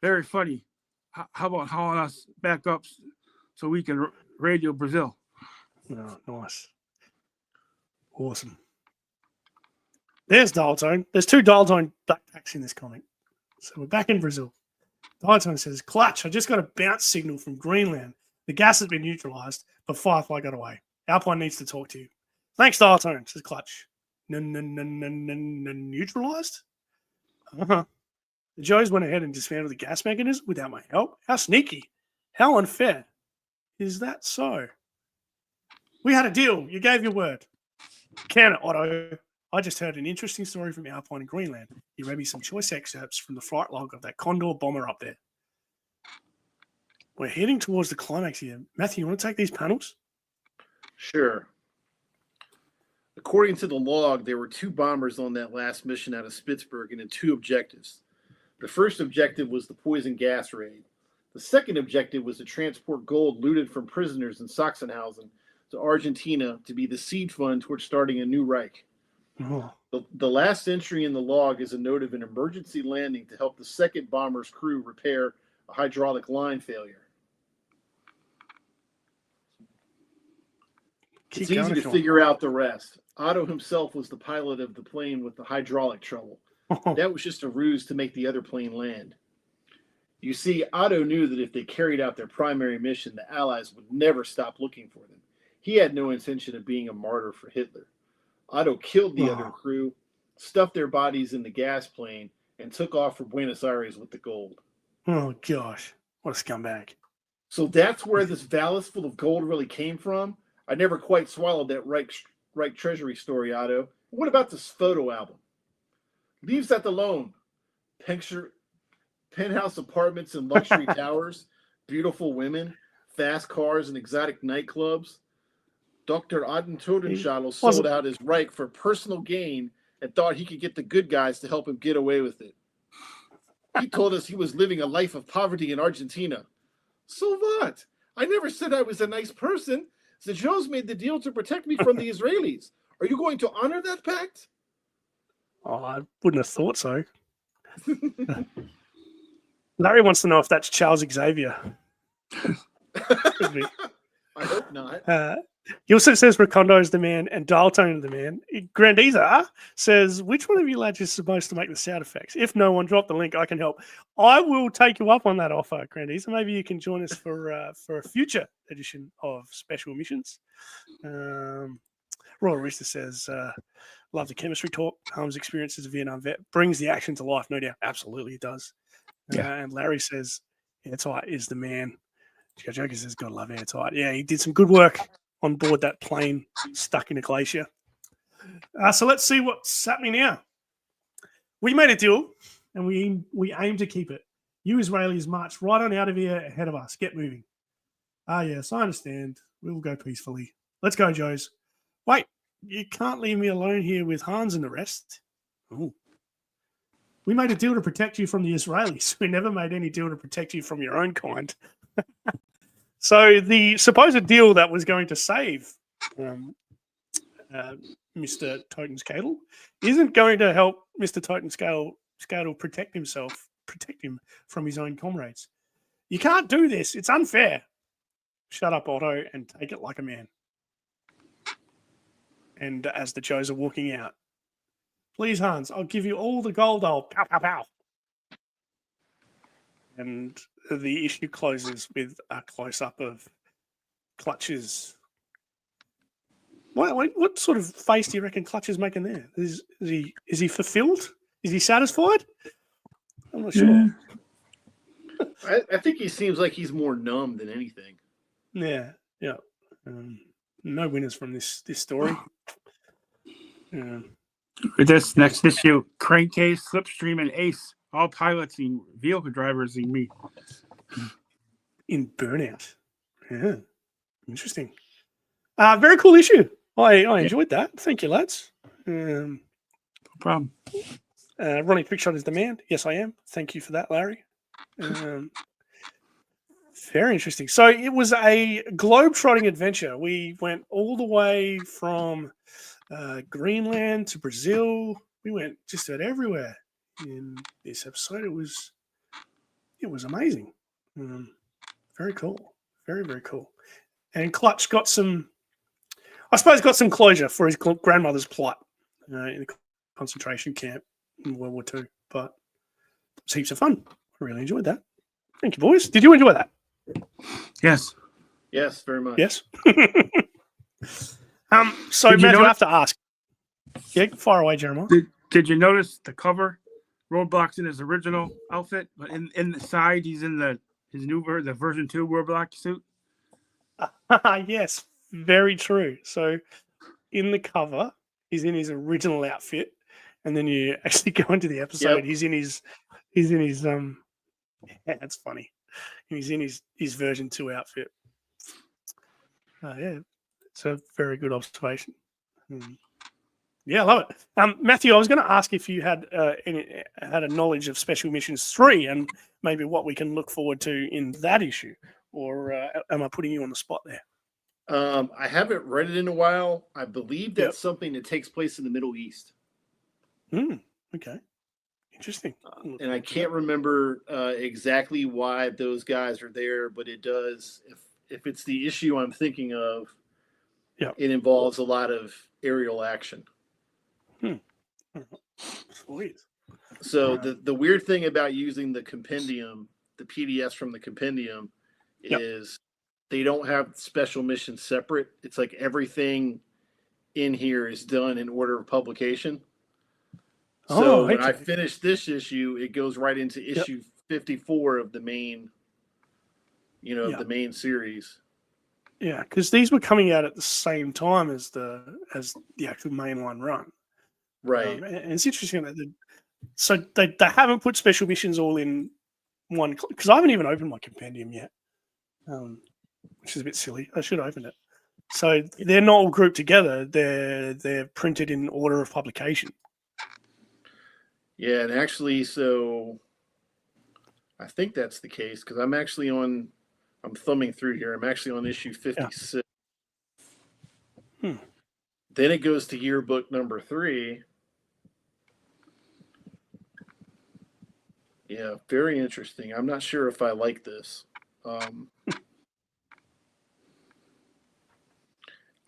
Very funny. How about hauling us back up so we can radio Brazil? Oh, nice. Awesome. There's Dialtone. There's two Dialtone backpacks in this comic. So we're back in Brazil. Dialtone says, Clutch, I just got a bounce signal from Greenland. The gas has been neutralized, but Firefly got away. Alpine needs to talk to you. Thanks, Dialtone, says Clutch. Neutralized? Uh-huh. The Joes went ahead and dismantled the gas mechanism without my help. How sneaky. How unfair. Is that so? We had a deal. You gave your word. Can it, Otto? I just heard an interesting story from Alpine in Greenland. He read me some choice excerpts from the flight log of that Condor bomber up there. We're heading towards the climax here. Matthew, you want to take these panels? Sure. According to the log, there were two bombers on that last mission out of Spitsbergen and two objectives. The first objective was the poison gas raid. The second objective was to transport gold looted from prisoners in Sachsenhausen to Argentina to be the seed fund towards starting a new Reich. Oh. The last entry in the log is a note of an emergency landing to help the second bomber's crew repair a hydraulic line failure. It's easy to figure out the rest. Otto himself was the pilot of the plane with the hydraulic trouble. That was just a ruse to make the other plane land. You see, Otto knew that if they carried out their primary mission, the Allies would never stop looking for them. He had no intention of being a martyr for Hitler. Otto killed the other crew, stuffed their bodies in the gas plane, and took off for Buenos Aires with the gold. Oh, gosh. What a scumbag. So that's where this valise full of gold really came from? I never quite swallowed that Reich Treasury story, Otto. What about this photo album? Leaves that alone. Penthouse apartments and luxury towers, beautiful women, fast cars and exotic nightclubs. Dr. Aden Totenschadel sold out his Reich for personal gain and thought he could get the good guys to help him get away with it. He told us he was living a life of poverty in Argentina. So what? I never said I was a nice person. The Joes made the deal to protect me from the Israelis. Are you going to honor that pact? Oh, I wouldn't have thought so. Larry wants to know if that's Charles Xavier. Could be. I hope not. He also says Recondo is the man and Dialtone is the man. Grandiza says, which one of you lads is supposed to make the sound effects? If no one, drop the link. I can help. I will take you up on that offer, Grandiza. Maybe you can join us for a future edition of Special Missions. Royal Arista says, love the chemistry talk. Holmes' experience as a Vietnam vet brings the action to life, no doubt. Absolutely, it does. Yeah. And Larry says, Airtight is the man. Joker says, gotta love Airtight. Yeah, he did some good work on board that plane stuck in a glacier. So let's see what's happening now. We made a deal, and we aim to keep it. You Israelis march right on out of here ahead of us. Get moving. Ah, yes, I understand. We'll go peacefully. Let's go, Joes. Wait, you can't leave me alone here with Hans and the rest. Oh. We made a deal to protect you from the Israelis. We never made any deal to protect you from your own kind. So the supposed deal that was going to save Mr. Totenskadel isn't going to help Mr. Totenskadel protect him from his own comrades. You can't do this. It's unfair. Shut up, Otto, and take it like a man. And as the Joes are walking out, please, Hans, I'll give you all the gold. I'll pow, pow, pow. And the issue closes with a close-up of Clutch's. What sort of face do you reckon Clutch is making there? Is he fulfilled? Is he satisfied? I'm not sure. I think he seems like he's more numb than anything. Yeah. No winners from this story. For this next issue, Crankcase, Slipstream, and Ace, all pilots and vehicle drivers in me. In Burnout. Yeah. Interesting. Very cool issue. I enjoyed that. Thank you, lads. No problem. Ronnie Trickshot is the man. Yes, I am. Thank you for that, Larry. Very interesting. So it was a globe-trotting adventure. We went all the way from Greenland to Brazil. We went just about everywhere in this episode. It was amazing. Very cool. Very, very cool. And Clutch got some closure for his grandmother's plight in the concentration camp in World War II. But it was heaps of fun. I really enjoyed that. Thank you, boys. Did you enjoy that? Yes. Yes, very much. Yes. So Matthew, I have to ask. Yeah, fire away, Jeremiah. Did you notice the cover? Roadblock's in his original outfit, but in the side, he's in the version 2 Roadblock suit. Yes, very true. So in the cover, he's in his original outfit, and then you actually go into the episode. Yep. He's in his yeah, that's funny. He's in his version 2 outfit. Yeah, it's a very good observation. Yeah, I love it. Matthew, I was going to ask if you had a knowledge of Special Missions 3 and maybe what we can look forward to in that issue, or am I putting you on the spot there? I haven't read it in a while. I believe that's something that takes place in the Middle East. Okay. Interesting. And I can't remember exactly why those guys are there, but it does. If it's the issue I'm thinking of, it involves a lot of aerial action. Sweet. So the weird thing about using the compendium, the PDFs from the compendium, is they don't have special missions separate. It's like everything in here is done in order of publication. So when I finish this issue, it goes right into issue 54 of the main, the main series. Yeah, because these were coming out at the same time as the actual mainline run. Right. And it's interesting that they haven't put special missions all in one, because I haven't even opened my compendium yet, which is a bit silly. I should open it. So they're not all grouped together. They're printed in order of publication. Yeah, and actually, so I think that's the case because I'm thumbing through here. I'm actually on issue 56. Then it goes to yearbook number 3. Yeah, very interesting. I'm not sure if I like this. I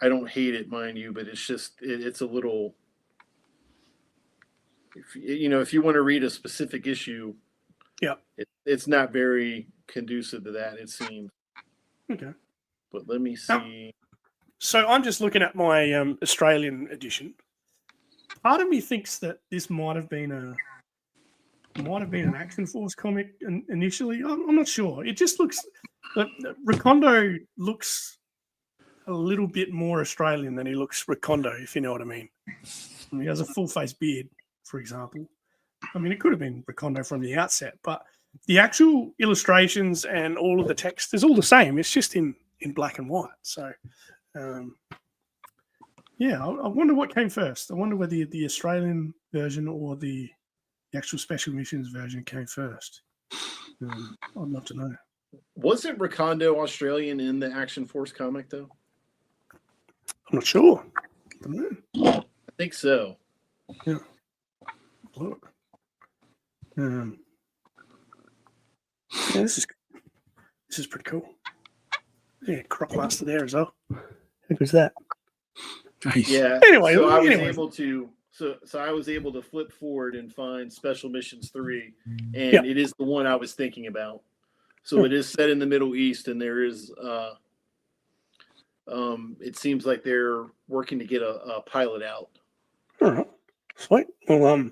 don't hate it, mind you, but it's just it's a little. If you want to read a specific issue, it's not very conducive to that, it seems. Okay. But let me see. So I'm just looking at my Australian edition. Part of me thinks that this might have been an Action Force comic initially. I'm not sure. It just looks. Recondo looks a little bit more Australian than he looks Recondo, if you know what I mean. He has a full face beard, for example. I mean, it could have been Recondo from the outset, but the actual illustrations and all of the text is all the same. It's just in in black and white. So, yeah, I wonder what came first. I wonder whether the Australian version or the actual Special Missions version came first. I'd love to know. Wasn't Recondo Australian in the Action Force comic, though? I'm not sure. I don't know. I think so. Yeah. Look. Yeah, this is pretty cool. Yeah, Crockmaster there as well. How good is that? Nice. Yeah. Anyway, so I was able to I was able to flip forward and find Special Missions 3, and it is the one I was thinking about. So it is set in the Middle East, and there is it seems like they're working to get a pilot out. All right, sweet. Well,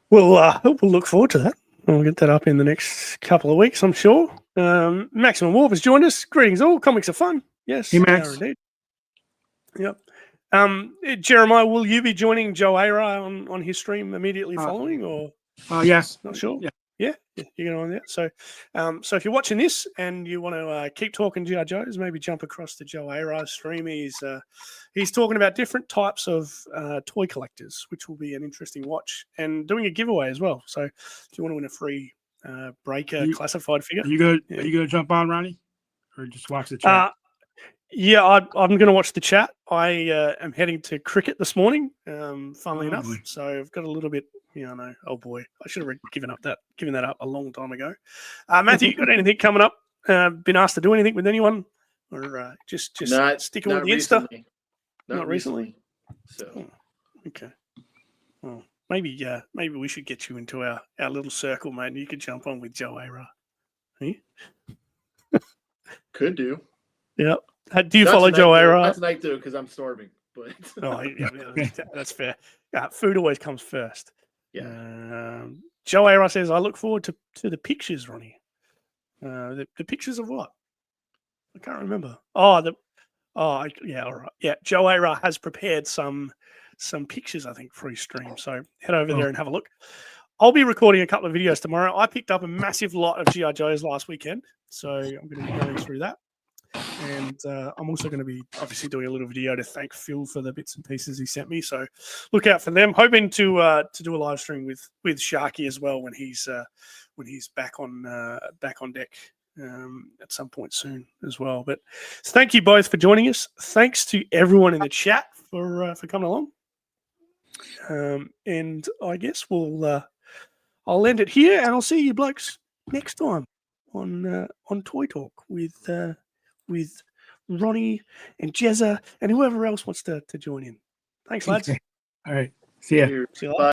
we'll look forward to that. We'll get that up in the next couple of weeks, I'm sure. Maximum Warp has joined us. Greetings all. Comics are fun. Yes, hey, they Max. are indeed. Yep. Jeremiah, will you be joining Joe Ara on his stream immediately following, or? Yes. Not sure. Yeah. You're going on there. So, so if you're watching this and you want to keep talking GI Joes, maybe jump across to Joe Ara's stream. He's talking about different types of toy collectors, which will be an interesting watch, and doing a giveaway as well. So, if you want to win a free Breaker classified figure, Are you gonna jump on, Ronnie, or just watch the chat? Yeah, I'm going to watch the chat. I am heading to cricket this morning, funnily enough. Boy. So I've got a little bit, oh boy, I should have given that up a long time ago. Matthew, you got anything coming up? Been asked to do anything with anyone, or just sticking with the Insta? Not recently. So okay. Well, maybe we should get you into our little circle, mate. And you could jump on with Joe Ara. could do. Yep. Do you follow Joe Ara? Not tonight, though, because I'm starving. But that's fair. Food always comes first. Yeah. Joe Ara says, "I look forward to the pictures, Ronnie. The pictures of what? I can't remember. Yeah, all right. Yeah, Joe Ara has prepared some pictures, I think, for his stream. So head over there and have a look. I'll be recording a couple of videos tomorrow. I picked up a massive lot of GI Joes last weekend, so I'm going to be going through that. And I'm also going to be obviously doing a little video to thank Phil for the bits and pieces he sent me. So look out for them. Hoping to do a live stream with Sharky as well when he's back on deck at some point soon as well. But thank you both for joining us. Thanks to everyone in the chat for coming along. And I guess I'll end it here, and I'll see you blokes next time on Toy Talk with Ronnie and Jezza and whoever else wants to join in. Thanks, lads. All right. See ya. See you later.